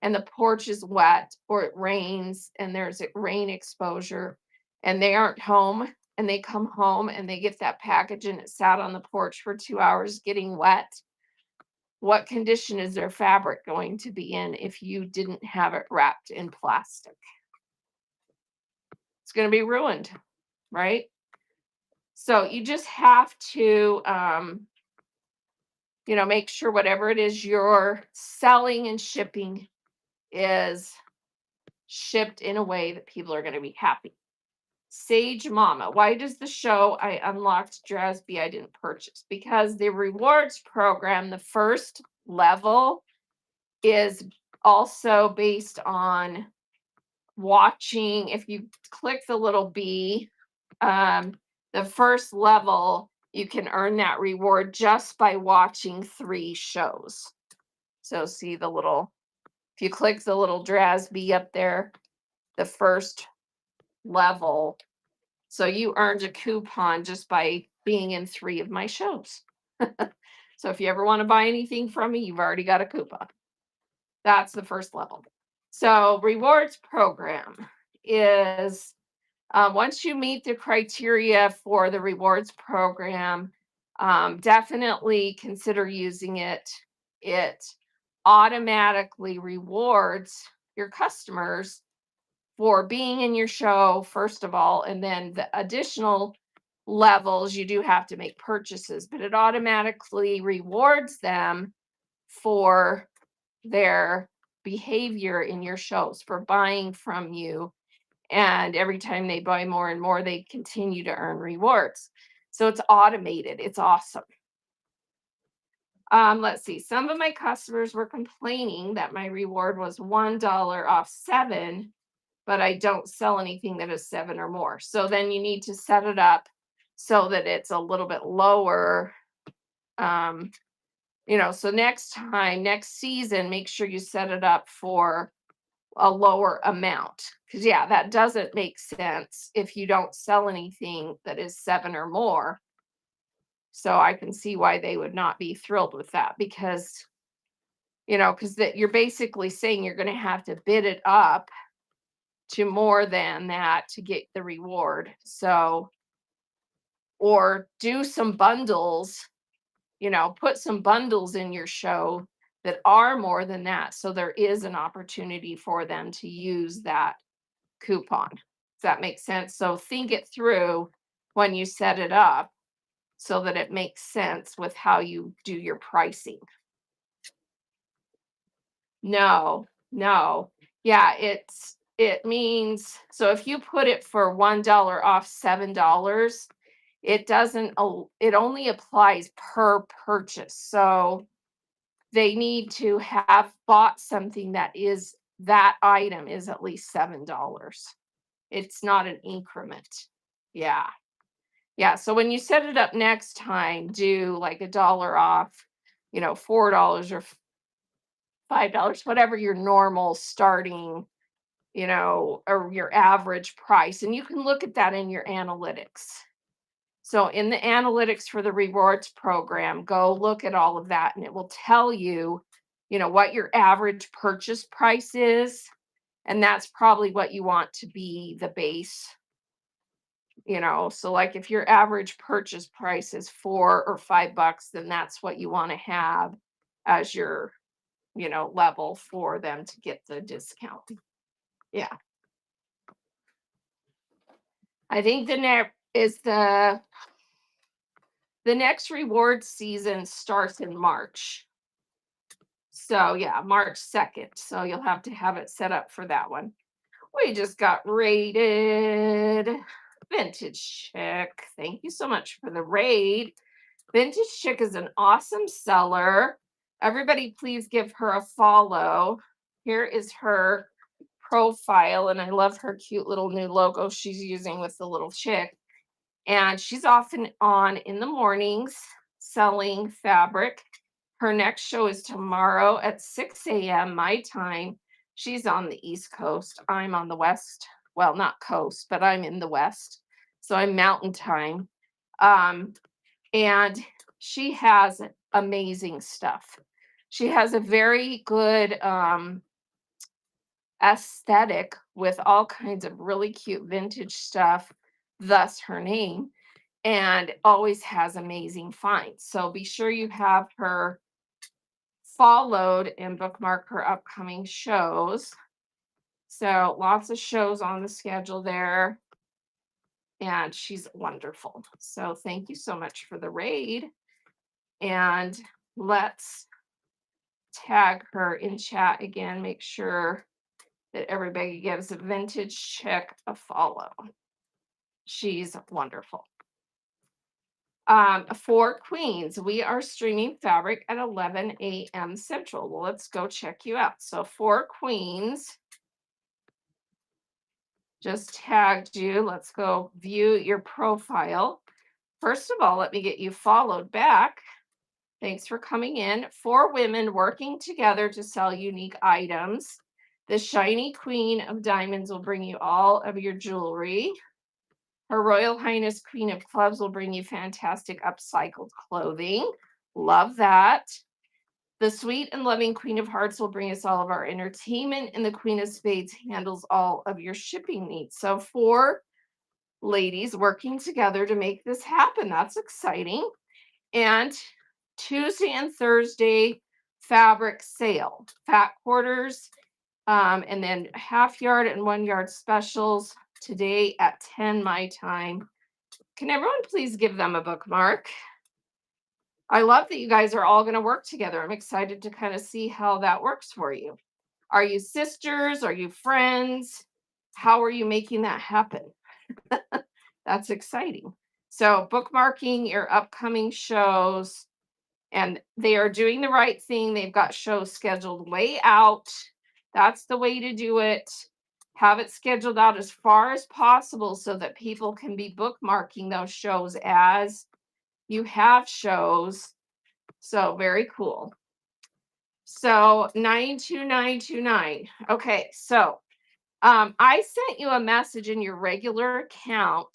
and the porch is wet or it rains and there's a rain exposure and they aren't home and they come home and they get that package and it sat on the porch for 2 hours getting wet, what condition is their fabric going to be in if you didn't have it wrapped in plastic? It's going to be ruined, right? So you just have to, make sure whatever it is you're selling and shipping is shipped in a way that people are going to be happy. Sage Mama, why does the show I unlocked Drasby I didn't purchase? Because the rewards program, the first level, is also based on watching. If you click the little B, the first level, you can earn that reward just by watching 3 shows. So see the little, if you click the little Drasby up there, the first level. So you earned a coupon just by being in 3 of my shows. So if you ever want to buy anything from me, you've already got a coupon. That's the first level. So rewards program is once you meet the criteria for the rewards program, definitely consider using it. It automatically rewards your customers for being in your show, first of all, and then the additional levels, you do have to make purchases, but it automatically rewards them for their behavior in your shows, for buying from you. And every time they buy more and more, they continue to earn rewards. So it's automated. It's awesome. Let's see. Some of my customers were complaining that my reward was $1 off 7, but I don't sell anything that is 7 or more. So then you need to set it up so that it's a little bit lower. So next season, make sure you set it up for a lower amount. Because, yeah, that doesn't make sense if you don't sell anything that is 7 or more. So I can see why they would not be thrilled with that because, that you're basically saying you're going to have to bid it up to more than that to get the reward. So, or do some bundles, put some bundles in your show that are more than that. So there is an opportunity for them to use that coupon. Does that make sense? So think it through when you set it up so that it makes sense with how you do your pricing. No, No. Yeah, it means so if you put it for $1 off $7, it doesn't it only applies per purchase. So they need to have bought something that item is at least $7. It's not an increment. Yeah. Yeah, so when you set it up next time, do like a dollar off, $4 or $5, whatever your normal starting, or your average price. And you can look at that in your analytics. So in the analytics for the rewards program, go look at all of that and it will tell you, what your average purchase price is. And that's probably what you want to be the base. So like if your average purchase price is $4 or $5, then that's what you want to have as your, level for them to get the discount. Yeah. I think the next reward season starts in March. So yeah, March 2nd. So you'll have to have it set up for that one. We just got rated. Vintage Chick. Thank you so much for the raid. Vintage Chick is an awesome seller. Everybody, please give her a follow. Here is her profile, and I love her cute little new logo she's using with the little chick. And she's often on in the mornings selling fabric. Her next show is tomorrow at 6 a.m. my time. She's on the East Coast. I'm on the West. Well, not coast, but I'm in the West. So I'm mountain time. And she has amazing stuff. She has a very good aesthetic with all kinds of really cute vintage stuff, thus her name, and always has amazing finds. So be sure you have her followed and bookmark her upcoming shows. So lots of shows on the schedule there. And she's wonderful. So thank you so much for the raid. And let's tag her in chat again. Make sure that everybody gives a Vintage Chick a follow. She's wonderful. For Queens, we are streaming fabric at 11 a.m. Central. Well, let's go check you out. So for Queens, just tagged you. Let's go view your profile. First of all, let me get you followed back. Thanks for coming in. 4 women working together to sell unique items. The shiny Queen of Diamonds will bring you all of your jewelry. Her Royal Highness Queen of Clubs will bring you fantastic upcycled clothing. Love that. The sweet and loving Queen of Hearts will bring us all of our entertainment, and the Queen of Spades handles all of your shipping needs. So 4 ladies working together to make this happen. That's exciting. And Tuesday and Thursday fabric sale, fat quarters, and then half yard and 1 yard specials today at 10 my time. Can everyone please give them a bookmark? I love that you guys are all going to work together. I'm excited to kind of see how that works for you. Are you sisters? Are you friends? How are you making that happen? That's exciting. So bookmarking your upcoming shows, and they are doing the right thing. They've got shows scheduled way out. That's the way to do it. Have it scheduled out as far as possible so that people can be bookmarking those shows as you have shows. So very cool. So 92929. Okay, so I sent you a message in your regular account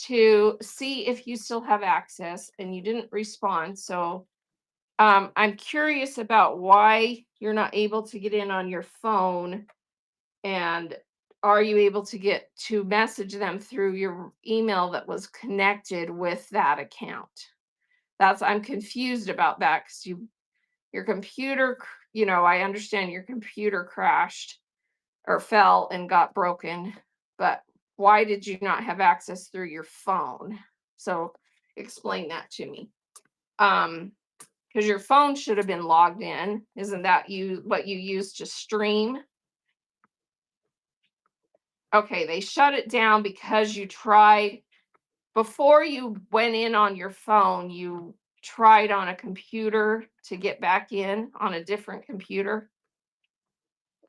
to see if you still have access, and you didn't respond. So I'm curious about why you're not able to get in on your phone, and are you able to get to message them through your email that was connected with that account? I'm confused about that because your computer, I understand your computer crashed or fell and got broken, but why did you not have access through your phone? So explain that to me. because your phone should have been logged in. Isn't that what you use to stream? Okay, they shut it down because you tried before you went in on your phone, you tried on a computer to get back in on a different computer.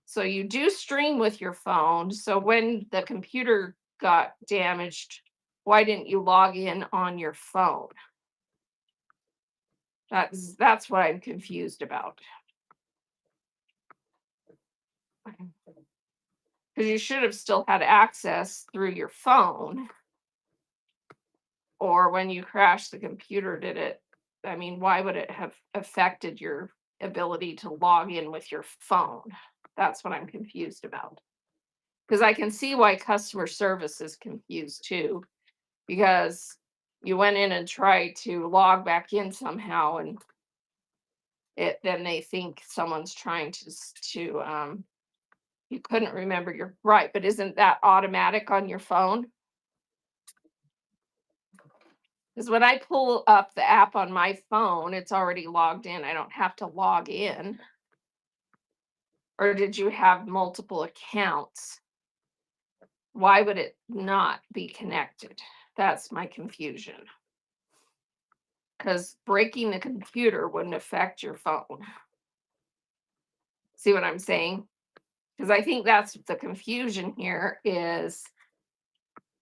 So you do stream with your phone. So when the computer got damaged, why didn't you log in on your phone? That's what I'm confused about. Because you should have still had access through your phone. Or when you crashed the computer, did it? I mean, why would it have affected your ability to log in with your phone? That's what I'm confused about. Because I can see why customer service is confused too, because you went in and tried to log back in somehow, and then they think someone's trying to you couldn't remember your right, but isn't that automatic on your phone? Because when I pull up the app on my phone, it's already logged in. I don't have to log in. Or did you have multiple accounts? Why would it not be connected? That's my confusion. Because breaking the computer wouldn't affect your phone. See what I'm saying? Because I think that's the confusion here is,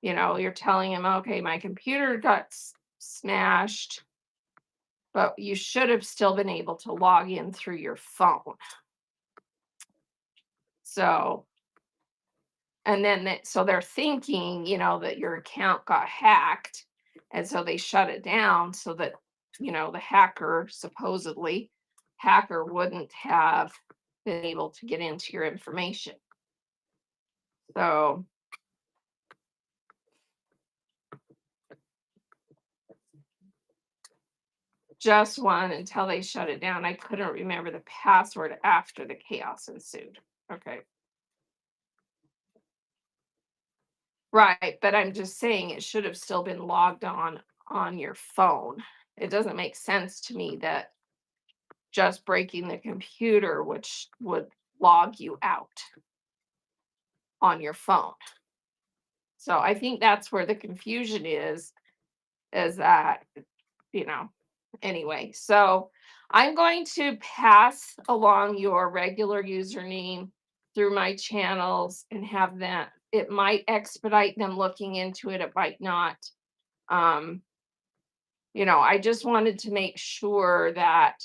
you're telling him, okay, my computer got smashed, but you should have still been able to log in through your phone. So, and then so they're thinking, that your account got hacked. And so they shut it down so that, the hacker, supposedly, hacker wouldn't have been able to get into your information. So, just one until they shut it down. I couldn't remember the password after the chaos ensued. Okay. Right, but I'm just saying it should have still been logged on your phone. It doesn't make sense to me that just breaking the computer, which would log you out on your phone. So I think that's where the confusion is that, anyway. So I'm going to pass along your regular username through my channels and have that. It might expedite them looking into it. It might not. Um, I just wanted to make sure that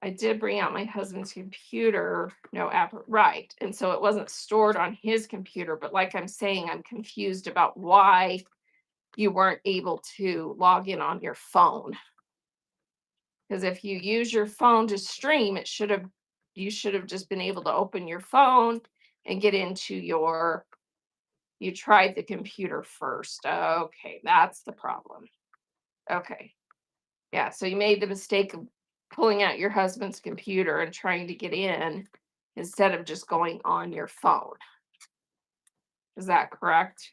I did bring out my husband's computer, no app, right. And so it wasn't stored on his computer. But like I'm saying, I'm confused about why you weren't able to log in on your phone. Because if you use your phone to stream, you should have just been able to open your phone and get into you tried the computer first. Okay, that's the problem. Okay. Yeah, so you made the mistake of pulling out your husband's computer and trying to get in instead of just going on your phone. Is that correct?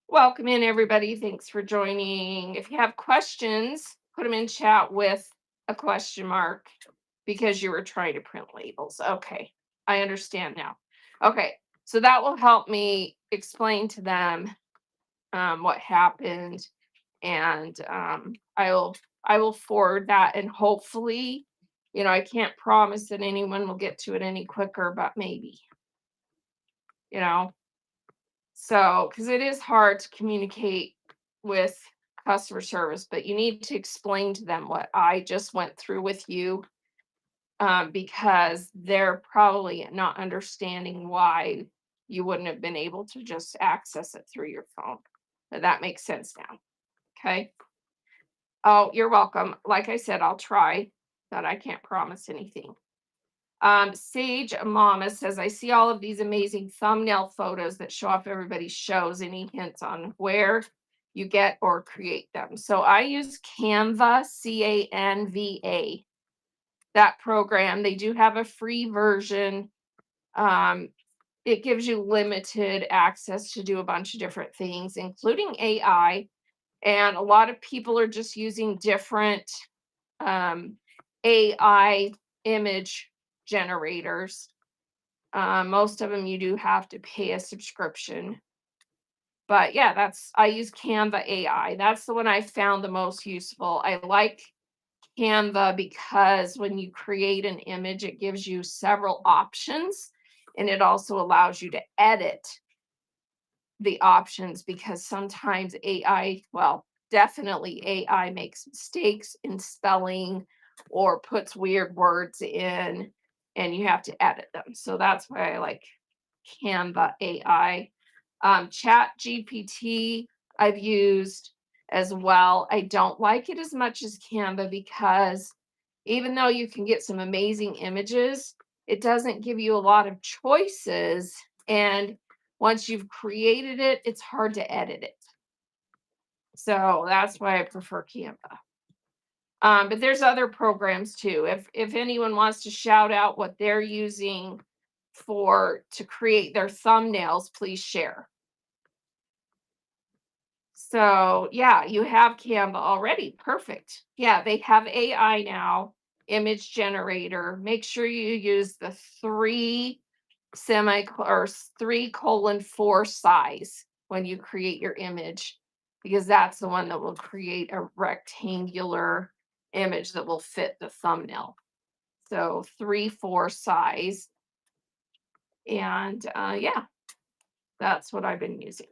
Welcome in, everybody. Thanks for joining. If you have questions, put them in chat with a question mark because you were trying to print labels. Okay, I understand now. Okay, so that will help me explain to them what happened, and I will forward that, and hopefully, I can't promise that anyone will get to it any quicker, but maybe, you know. So, because it is hard to communicate with customer service, but you need to explain to them what I just went through with you, because they're probably not understanding why you wouldn't have been able to just access it through your phone. But that makes sense now. Okay. Oh, you're welcome. Like I said, I'll try, but I can't promise anything. Sage Mama says, I see all of these amazing thumbnail photos that show off everybody's shows. Any hints on where you get or create them? So I use Canva, Canva. That program. They do have a free version. Um, it gives you limited access to do a bunch of different things, including AI. And a lot of people are just using different um, AI image generators. Most of them you do have to pay a subscription. But yeah, I use Canva AI. That's the one I found the most useful. I like Canva because when you create an image, it gives you several options and it also allows you to edit the options because sometimes AI, well, definitely AI makes mistakes in spelling or puts weird words in and you have to edit them. So that's why I like Canva AI. Chat GPT I've used as well. I don't like it as much as Canva because even though you can get some amazing images, it doesn't give you a lot of choices. And once you've created it, it's hard to edit it. So that's why I prefer Canva. But there's other programs too. If anyone wants to shout out what they're using for to create their thumbnails, please share. So yeah, you have Canva already. Perfect. Yeah, they have AI now, image generator. Make sure you use the three colon four size when you create your image, because that's the one that will create a rectangular image that will fit the thumbnail. So 3-4 size. And yeah, that's what I've been using.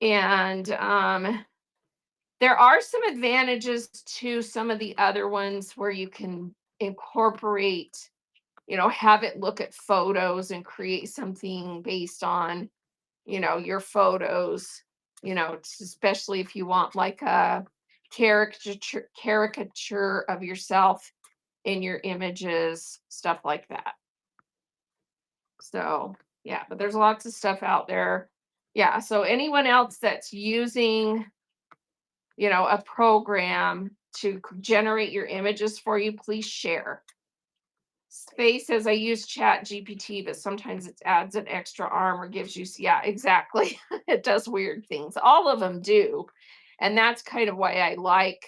And there are some advantages to some of the other ones where you can incorporate, have it look at photos and create something based on, your photos, especially if you want like a caricature of yourself in your images, stuff like that. So, yeah, but there's lots of stuff out there. Yeah, so anyone else that's using a program to generate your images for you, please share. Space says I use Chat GPT, but sometimes it adds an extra arm or gives you, yeah, exactly. It does weird things. All of them do. And that's kind of why I like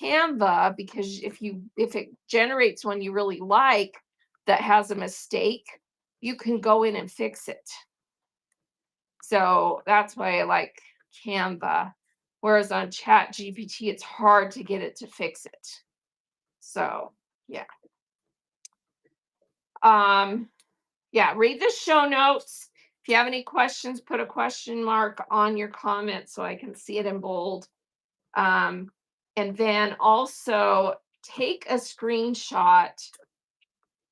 Canva, because if it generates one you really like that has a mistake, you can go in and fix it. So that's why I like Canva. Whereas on Chat GPT, it's hard to get it to fix it. So yeah. Um, yeah, read the show notes. If you have any questions, put a question mark on your comment so I can see it in bold. And then also take a screenshot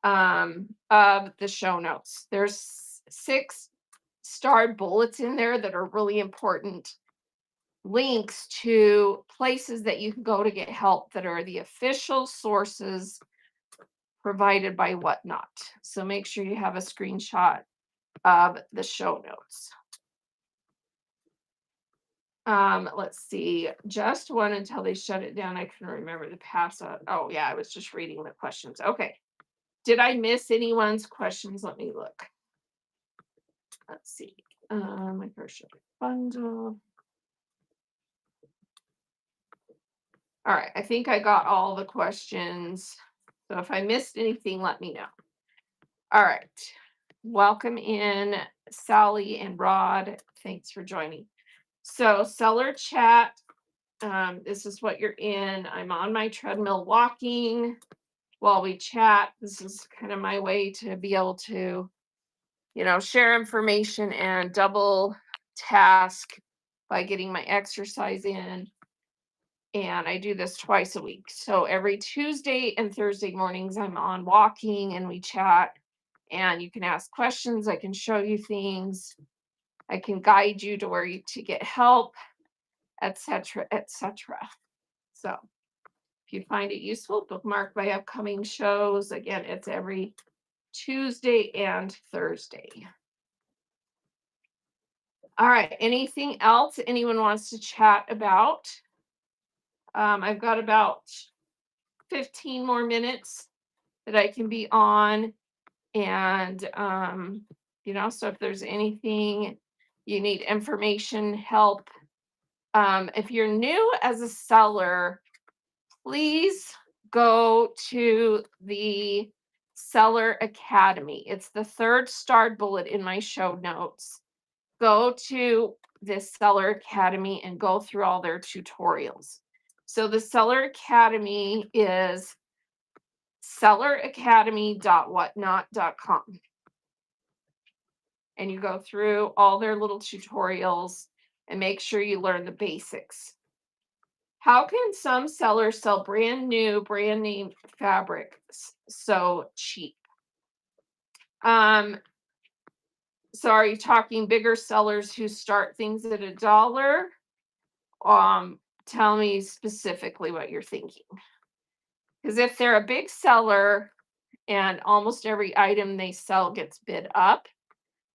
of the show notes. There's 6 starred bullets in there that are really important links to places that you can go to get help that are the official sources provided by Whatnot. So make sure you have a screenshot of the show notes. Let's see. Just one until they shut it down. I couldn't remember the pass. Oh yeah, I was just reading the questions. Okay. Did I miss anyone's questions? Let me look. Let's see. My first bundle. All right, I think I got all the questions. So if I missed anything, let me know. All right. Welcome in, Sally and Rod. Thanks for joining. So, seller chat. This is what you're in. I'm on my treadmill walking while we chat. This is kind of my way to be able to, share information and double task by getting my exercise in. And I do this twice a week. So every Tuesday and Thursday mornings, I'm on walking and we chat. And you can ask questions. I can show you things. I can guide you to to get help, etc., etc. So if you find it useful, bookmark my upcoming shows. Again, it's every Tuesday and Thursday. All right. Anything else anyone wants to chat about? I've got about 15 more minutes that I can be on. And So if there's anything you need information, help. If you're new as a seller, please go to the Seller Academy. It's the third starred bullet in my show notes. Go to this Seller Academy and go through all their tutorials. So the Seller Academy is selleracademy.whatnot.com. And you go through all their little tutorials and make sure you learn the basics. How can some sellers sell brand new, brand name fabric so cheap? So are you talking bigger sellers who start things at $1? Tell me specifically what you're thinking. Because if they're a big seller and almost every item they sell gets bid up,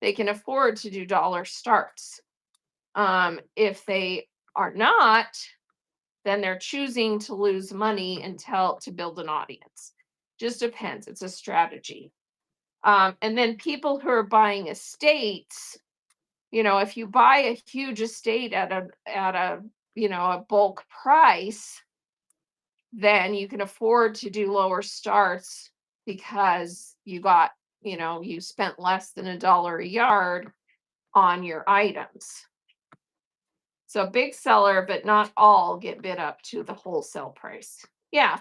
they can afford to do dollar starts. If they are not, then they're choosing to lose money until to build an audience. Just depends. It's a strategy. And then people who are buying estates, if you buy a huge estate at a bulk price, then you can afford to do lower starts because you spent less than $1 a yard on your items. So big seller, but not all get bid up to the wholesale price. Yeah,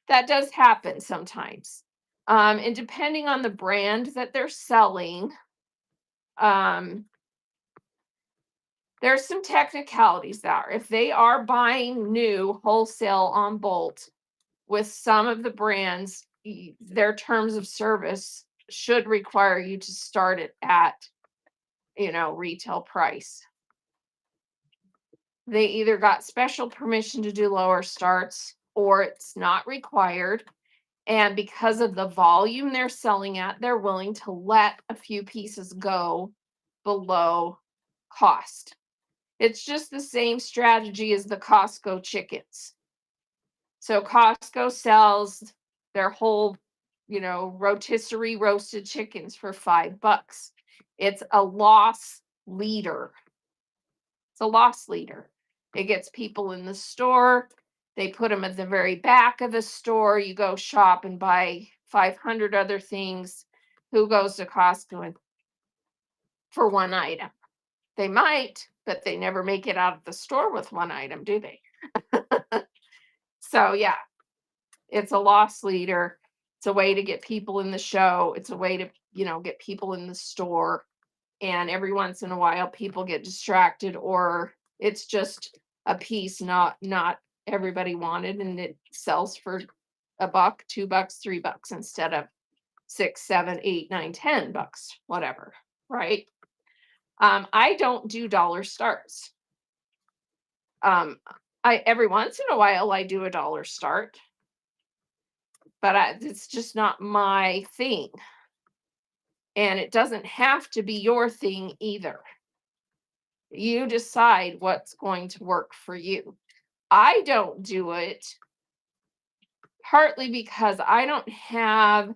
that does happen sometimes. And depending on the brand that they're selling, there's some technicalities there. If they are buying new wholesale on Bolt with some of the brands, their terms of service should require you to start it at, retail price. They either got special permission to do lower starts or it's not required. And because of the volume they're selling at, they're willing to let a few pieces go below cost. It's just the same strategy as the Costco chickens. So Costco sells their whole, rotisserie roasted chickens for $5. It's a loss leader. It's a loss leader. It gets people in the store. They put them at the very back of the store. You go shop and buy 500 other things. Who goes to Costco for one item? They might, but they never make it out of the store with one item, do they? So, yeah, it's a loss leader. It's a way to get people in the show. It's a way to, get people in the store. And every once in a while, people get distracted, or it's just a piece not everybody wanted, and it sells for $1, $2, $3 instead of 6, 7, 8, 9, $10, whatever, right? I don't do dollar starts. I every once in a while I do a dollar start, but it's just not my thing, and it doesn't have to be your thing either. You decide what's going to work for you. I don't do it partly because I don't have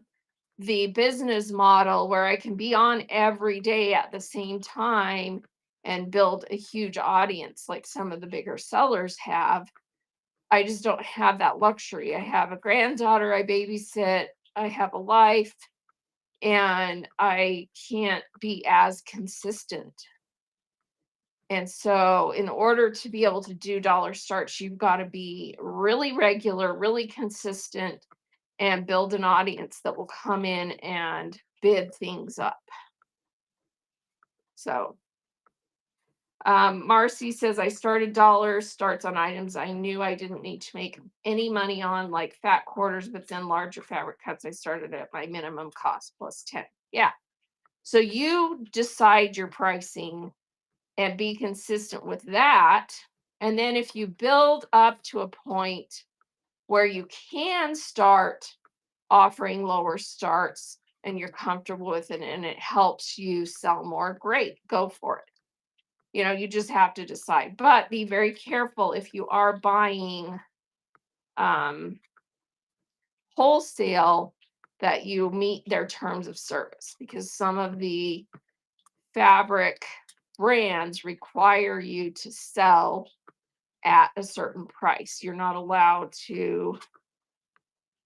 the business model where I can be on every day at the same time and build a huge audience like some of the bigger sellers have. I just don't have that luxury. I have a granddaughter I babysit, I have a life, and I can't be as consistent. And so, in order to be able to do dollar starts, you've got to be really regular, really consistent, and build an audience that will come in and bid things up. So, Marcy says, I started dollar starts on items I knew I didn't need to make any money on, like fat quarters, but then larger fabric cuts, I started at my minimum cost plus 10. Yeah. So, you decide your pricing and be consistent with that. And then if you build up to a point where you can start offering lower starts and you're comfortable with it and it helps you sell more, great, go for it. You just have to decide. But be very careful if you are buying wholesale that you meet their terms of service, because some of the fabric brands require you to sell at a certain price. You're not allowed to,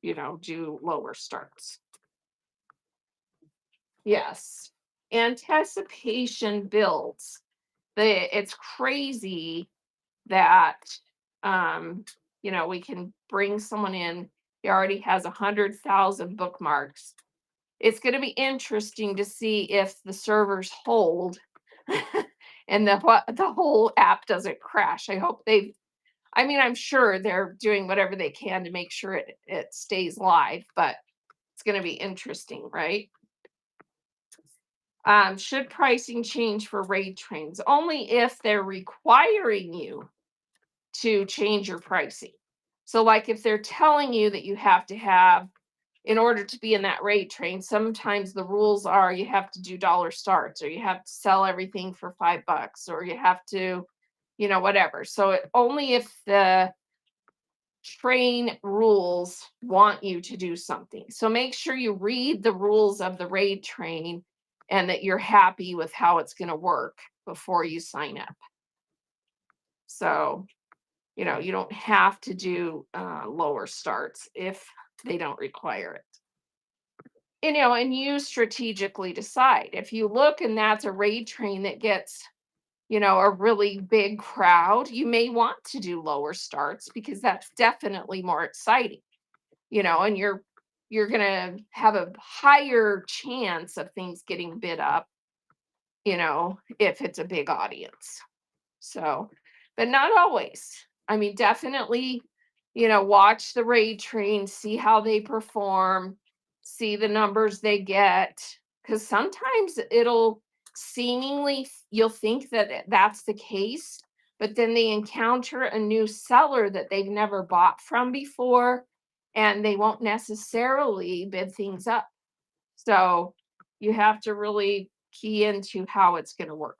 do lower starts. Yes. Anticipation builds. It's crazy that um, we can bring someone in, he already has 100,000 bookmarks. It's going to be interesting to see if the servers hold and the whole app doesn't crash. I'm sure they're doing whatever they can to make sure it stays live, but it's going to be interesting, right? Should pricing change for raid trains? Only if they're requiring you to change your pricing. So, like if they're telling you that you have to have, in order to be in that raid train, sometimes the rules are you have to do dollar starts, or you have to sell everything for $5, or you have to, whatever. So, only if the train rules want you to do something. So make sure you read the rules of the raid train and that you're happy with how it's going to work before you sign up. So, you don't have to do lower starts if they don't require it. And you strategically decide. If you look and that's a raid train that gets, a really big crowd, you may want to do lower starts because that's definitely more exciting. And you're going to have a higher chance of things getting bid up, if it's a big audience. So, but not always. Definitely, watch the raid train, see how they perform, see the numbers they get, because sometimes you'll think that that's the case, but then they encounter a new seller that they've never bought from before, and they won't necessarily bid things up. So you have to really key into how it's going to work.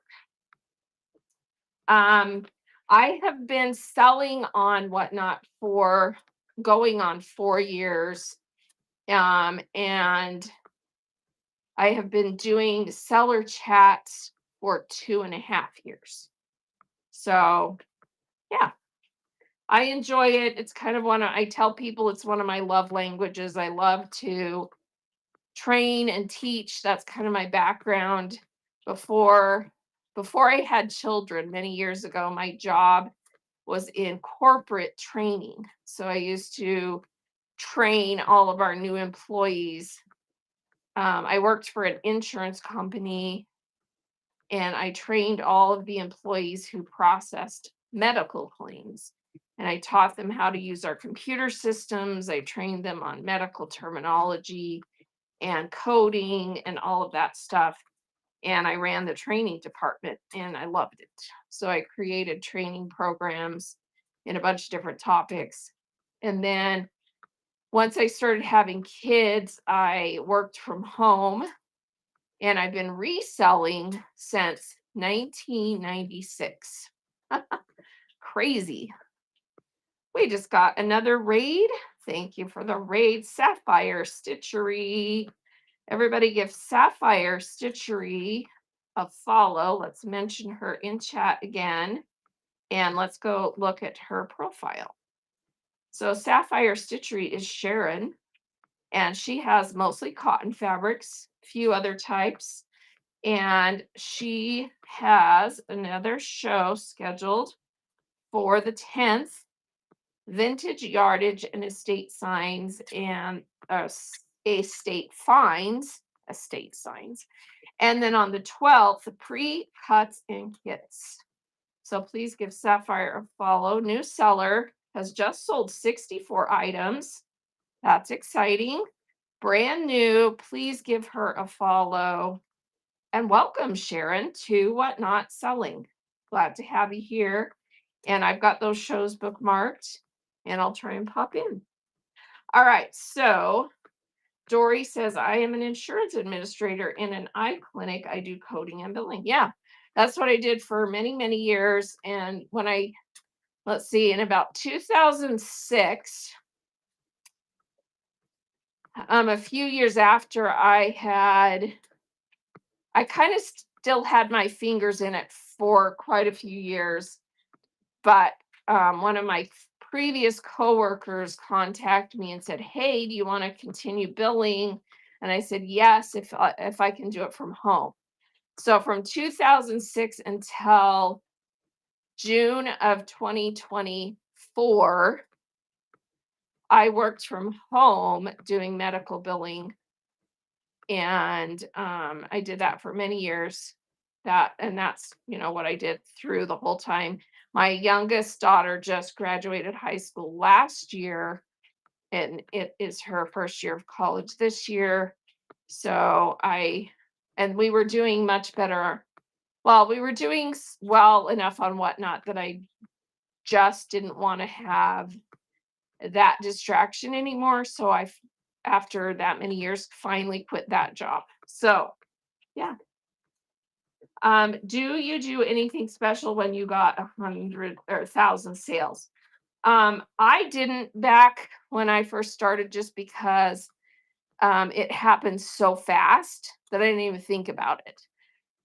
Um, I have been selling on Whatnot for going on 4 years. And I have been doing seller chats for 2.5 years. So yeah, I enjoy it. It's kind of I tell people it's one of my love languages. I love to train and teach. That's kind of my background. Before I had children many years ago, my job was in corporate training. So I used to train all of our new employees. I worked for an insurance company, and I trained all of the employees who processed medical claims. And I taught them how to use our computer systems. I trained them on medical terminology and coding and all of that stuff. And I ran the training department and I loved it. So I created training programs in a bunch of different topics. And then once I started having kids, I worked from home, and I've been reselling since 1996. Crazy. We just got another raid. Thank you for the raid, Sapphire Stitchery. Everybody give Sapphire Stitchery a follow. Let's mention her in chat again. And let's go look at her profile. So Sapphire Stitchery is Sharon, and she has mostly cotton fabrics, few other types. And she has another show scheduled for the 10th, vintage yardage and estate signs and estate signs. And then on the 12th, the pre-cuts and kits. So please give Sapphire a follow. New seller, has just sold 64 items. That's exciting. Brand new. Please give her a follow. And welcome, Sharon, to Whatnot Selling. Glad to have you here. And I've got those shows bookmarked, and I'll try and pop in. All right. So Dory says, I am an insurance administrator in an eye clinic. I do coding and billing. Yeah, that's what I did for many, many years. And when let's see, in about 2006, a few years after I kind of still had my fingers in it for quite a few years. But one of my previous coworkers contacted me and said, "Hey, do you want to continue billing?" And I said, "Yes, if I can do it from home." So from 2006 until June of 2024, I worked from home doing medical billing, and I did that for many years. That's what I did through the whole time. My youngest daughter just graduated high school last year, and it is her first year of college this year. So and we were doing much better. Well, we were doing well enough on Whatnot that I just didn't want to have that distraction anymore. So after that many years, finally quit that job. So yeah. Do you do anything special when you got 100 or 1,000 sales? I didn't back when I first started, just because it happened so fast that I didn't even think about it.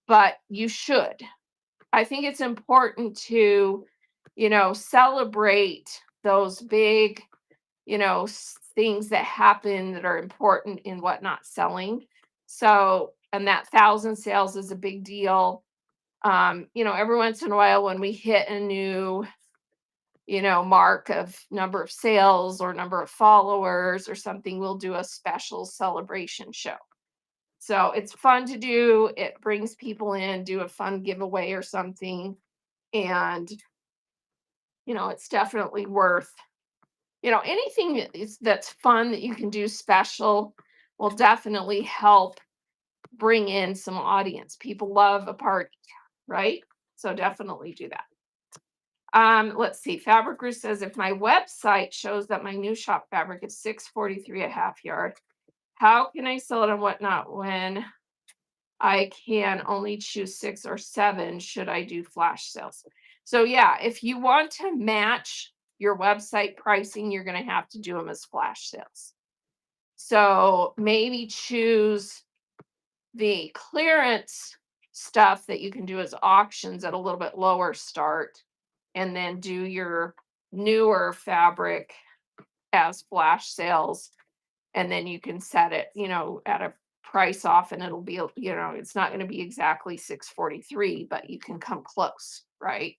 But you should. I think it's important to, celebrate those big, things that happen that are important in Whatnot selling. So, and that 1,000 sales is a big deal. Every once in a while when we hit a new, mark of number of sales or number of followers or something, we'll do a special celebration show. So it's fun to do. It brings people in, do a fun giveaway or something. And, it's definitely worth, anything that's fun that you can do special will definitely help bring in some audience. People love a party, right? So definitely do that. Let's see. Fabric Guru says, if my website shows that my new shop fabric is 643 a half yard, how can I sell it and Whatnot when I can only choose 6 or 7? Should I do flash sales? So yeah, if you want to match your website pricing, you're going to have to do them as flash sales. So maybe choose the clearance stuff that you can do as auctions at a little bit lower start, and then do your newer fabric as flash sales. And then you can set it, at a price off, and it'll be, it's not going to be exactly 643, but you can come close, right?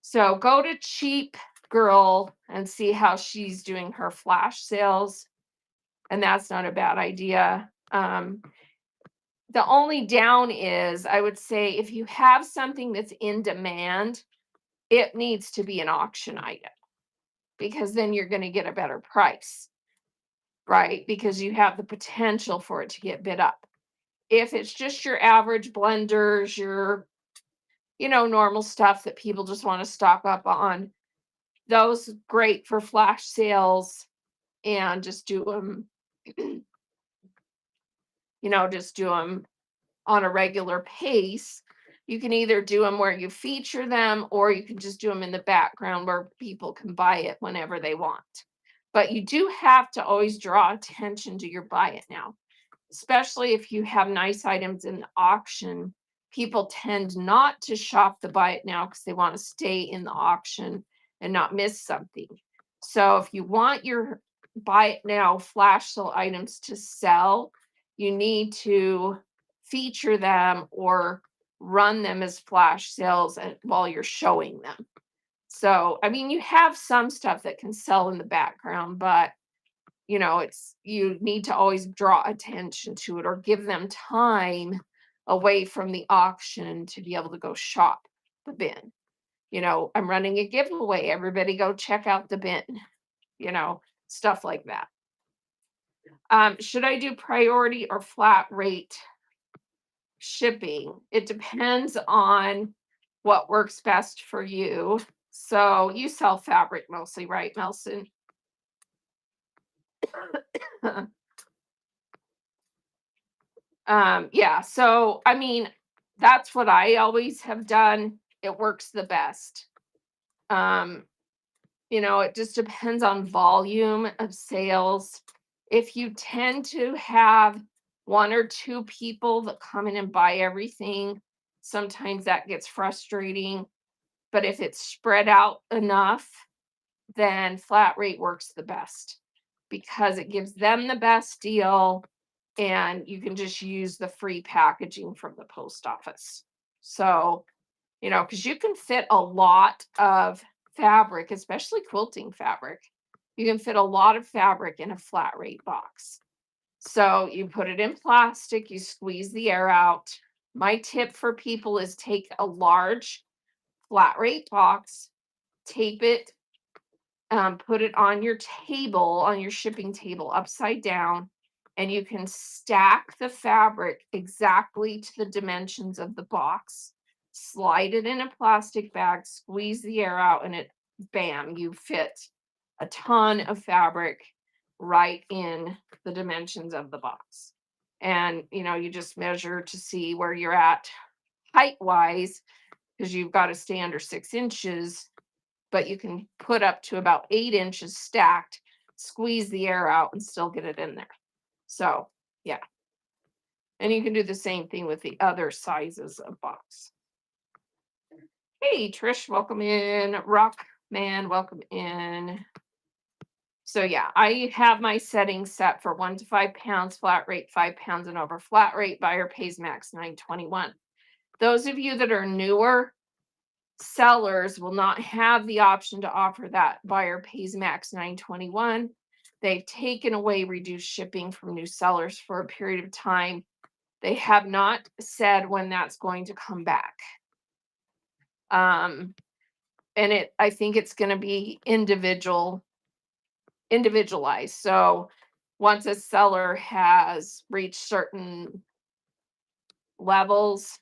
So go to Cheap Girl and see how she's doing her flash sales. And that's not a bad idea. The only down is, I would say, if you have something that's in demand, it needs to be an auction item, because then you're going to get a better price, right? Because you have the potential for it to get bid up. If it's just your average blenders, your, normal stuff that people just want to stock up on, those great for flash sales, and just do them, just do them on a regular pace. You can either do them where you feature them, or you can just do them in the background where people can buy it whenever they want. But you do have to always draw attention to your buy it now, especially if you have nice items in the auction. People tend not to shop the buy it now because they want to stay in the auction and not miss something. So if you want your buy it now flash sale items to sell, you need to feature them or run them as flash sales while you're showing them. So, I mean, you have some stuff that can sell in the background, but you need to always draw attention to it, or give them time away from the auction to be able to go shop the bin. I'm running a giveaway. Everybody go check out the bin, stuff like that. Should I do priority or flat rate shipping? It depends on what works best for you. So you sell fabric mostly, right, Nelson? Yeah, so I mean, that's what I always have done. It works the best. It just depends on volume of sales. If you tend to have one or two people that come in and buy everything, sometimes that gets frustrating. But if it's spread out enough, then flat rate works the best because it gives them the best deal and you can just use the free packaging from the post office. So, because you can fit a lot of fabric, especially quilting fabric. You can fit a lot of fabric in a flat rate box. So you put it in plastic, you squeeze the air out. My tip for people is take a large flat rate box, tape it, put it on your table, on your shipping table, upside down, and you can stack the fabric exactly to the dimensions of the box. Slide it in a plastic bag, squeeze the air out, and bam, you fit a ton of fabric right in the dimensions of the box. And, you just measure to see where you're at height wise, because you've got to stay under 6 inches, but you can put up to about 8 inches stacked, squeeze the air out, and still get it in there. So, yeah. And you can do the same thing with the other sizes of box. Hey, Trish, welcome in. Rock Man, welcome in. So, yeah, I have my settings set for 1 to 5 pounds, flat rate, 5 pounds and over. Flat rate buyer pays max $9.21. Those of you that are newer, sellers will not have the option to offer that. Buyer pays max $9.21. They've taken away reduced shipping from new sellers for a period of time. They have not said when that's going to come back. And I think it's going to be individualized. So once a seller has reached certain levels,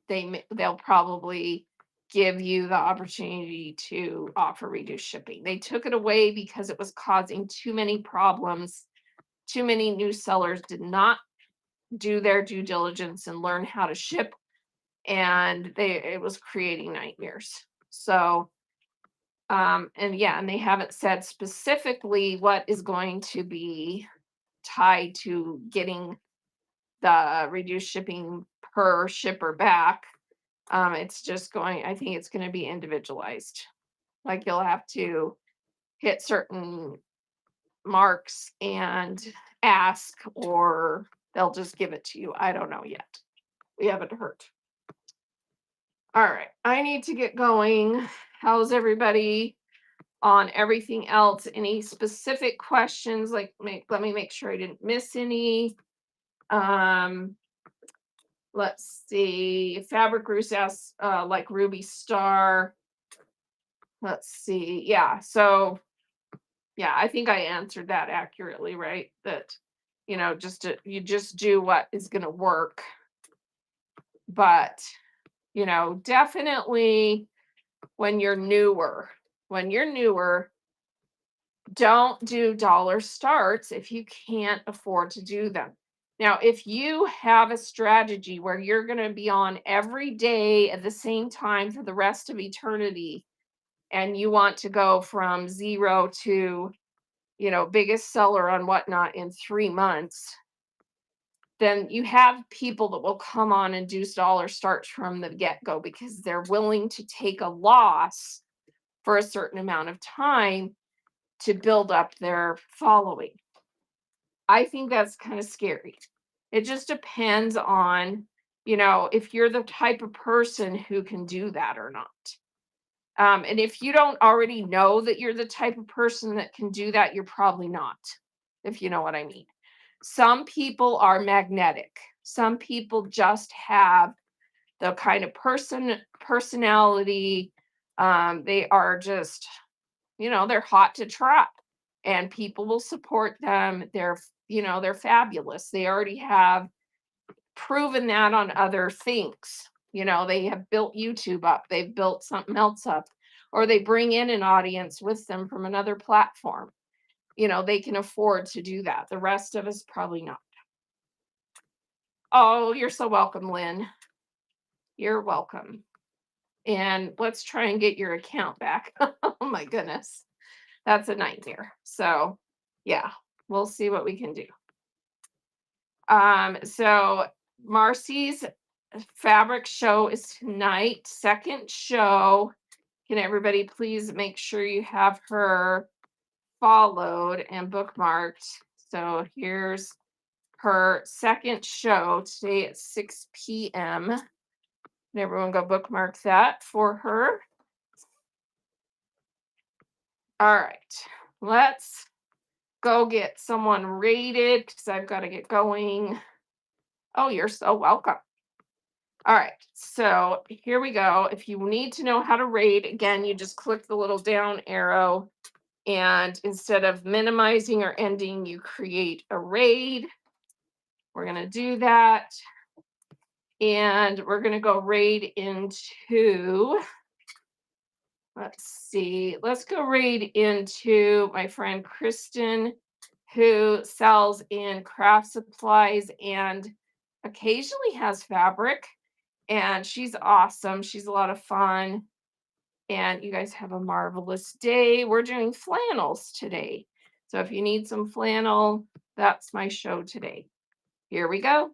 they'll probably give you the opportunity to offer reduced shipping. They took it away because it was causing too many problems. Too many new sellers did not do their due diligence and learn how to ship, and it was creating nightmares. So, and they haven't said specifically what is going to be tied to getting the reduced shipping per shipper back. It's just I think it's going to be individualized. Like you'll have to hit certain marks and ask, or they'll just give it to you. I don't know yet. We haven't heard. All right. I need to get going. How's everybody on everything else? Any specific questions? Let me make sure I didn't miss any. Let's see. Fabric Goose asks, like Ruby Star. Let's see. Yeah. So, yeah, I think I answered that accurately, right? That, you just do what is going to work. But, definitely when you're newer, don't do dollar starts if you can't afford to do them. Now, if you have a strategy where you're going to be on every day at the same time for the rest of eternity, and you want to go from 0 to, biggest seller on Whatnot in 3 months, then you have people that will come on and do dollar starts from the get-go because they're willing to take a loss for a certain amount of time to build up their following. I think that's kind of scary. It just depends on, if you're the type of person who can do that or not. And if you don't already know that you're the type of person that can do that, you're probably not, if you know what I mean. Some people are magnetic. Some people just have the kind of personality. They are just, they're hot to trap and people will support them. They're fabulous. They already have proven that on other things. They have built YouTube up, they've built something else up, or they bring in an audience with them from another platform. They can afford to do that. The rest of us probably not. Oh, you're so welcome, Lynn. You're welcome. And let's try and get your account back. Oh my goodness. That's a nightmare. So, yeah, we'll see what we can do. So Marcy's fabric show is tonight, second show. Can everybody please make sure you have her followed and bookmarked? So here's her second show today at 6 p.m. And everyone go bookmark that for her. All right, let's go get someone rated because I've got to get going. Oh, you're so welcome. All right, so here we go. If you need to know how to rate, again, you just click the little down arrow, and instead of minimizing or ending, you create a raid. We're going to do that. And we're going to go raid into, let's see, let's go raid into my friend Kristen, who sells in craft supplies and occasionally has fabric. And she's awesome. She's a lot of fun. And you guys have a marvelous day. We're doing flannels today. So if you need some flannel, that's my show today. Here we go.